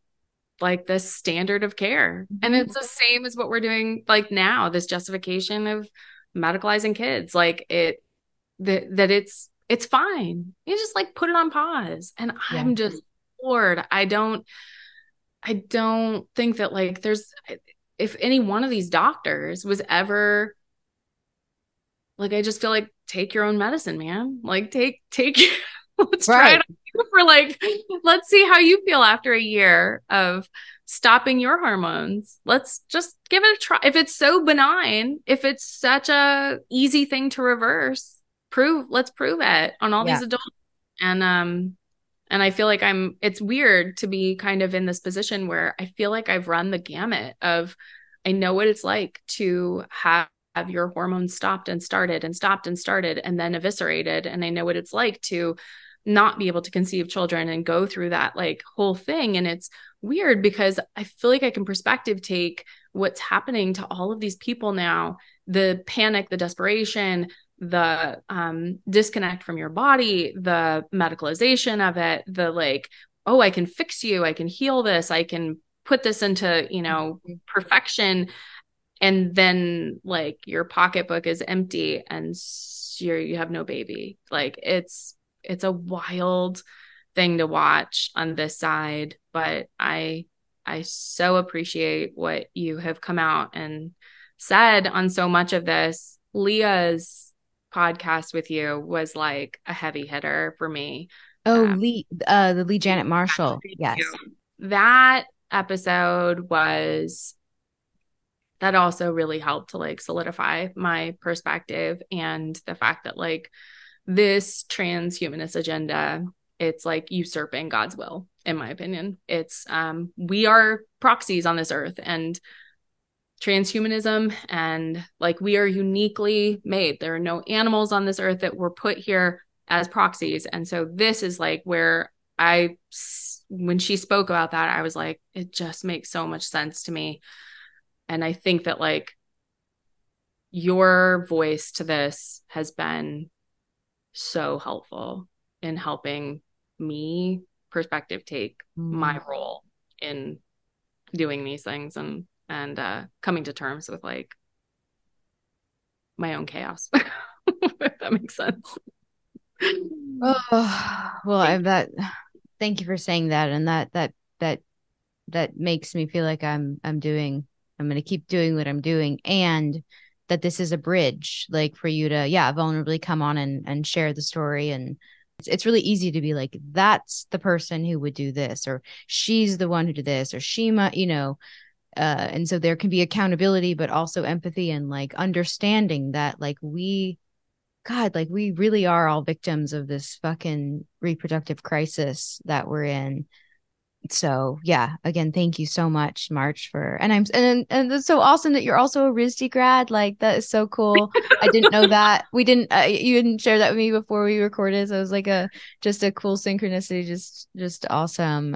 like the standard of care. And it's the same as what we're doing like now, this justification of medicalizing kids, like that it's fine. You just like put it on pause. And Yeah. I'm just bored. I don't think that like if any one of these doctors was ever like, I just feel like take your own medicine, man. Like take Let's try it Right. on you for like, let's see how you feel after a year of stopping your hormones. Let's just give it a try. If it's so benign, if it's such a easy thing to reverse, let's prove it on all Yeah. these adults. And I feel like it's weird to be kind of in this position where I feel like I've run the gamut of, I know what it's like to have your hormones stopped and started and stopped and started and then eviscerated. And I know what it's like to not be able to conceive children and go through that like whole thing. And it's weird because I feel like I can perspective take what's happening to all of these people now, the panic, the desperation, the disconnect from your body, the medicalization of it, the like, oh, I can fix you, I can heal this, I can put this into, perfection. And then like your pocketbook is empty and you have no baby. Like it's a wild thing to watch on this side, but I so appreciate what you have come out and said on so much of this. Leah's podcast with you was like a heavy hitter for me. Oh, Um, the Lee Janet Marshall. Thank you. Yes. That episode was that also really helped to like solidify my perspective and the fact that like this transhumanist agenda, it's like usurping God's will, in my opinion. It's we are proxies on this earth, and transhumanism, and like we are uniquely made. There are no animals on this earth that were put here as proxies. And so this is like where when she spoke about that, I was like, it just makes so much sense to me. And I think that like your voice to this has been so helpful in helping me perspective take my role in doing these things and coming to terms with like my own chaos. If that makes sense. Oh, well, Thank thank you for saying that. And that that makes me feel like I'm going to keep doing what I'm doing, and that this is a bridge, like for you to, yeah, vulnerably come on and share the story. And it's really easy to be like, that's the person who would do this, or she's the one who did this, or she might, and so there can be accountability, but also empathy and like understanding that like God, like we really are all victims of this fucking reproductive crisis that we're in. So yeah, again, thank you so much, March, for and it's so awesome that you're also a RISD grad. Like that is so cool. I didn't know that. We didn't you didn't share that with me before we recorded. So it was like a just a cool synchronicity, just awesome.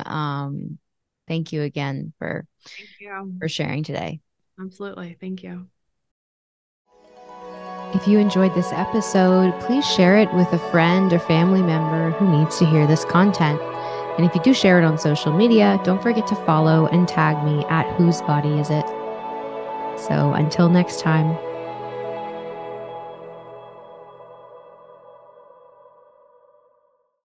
Thank you again you. for sharing today. Absolutely. Thank you. If you enjoyed this episode, please share it with a friend or family member who needs to hear this content. And if you do share it on social media, don't forget to follow and tag me at Whose Body Is It? So until next time.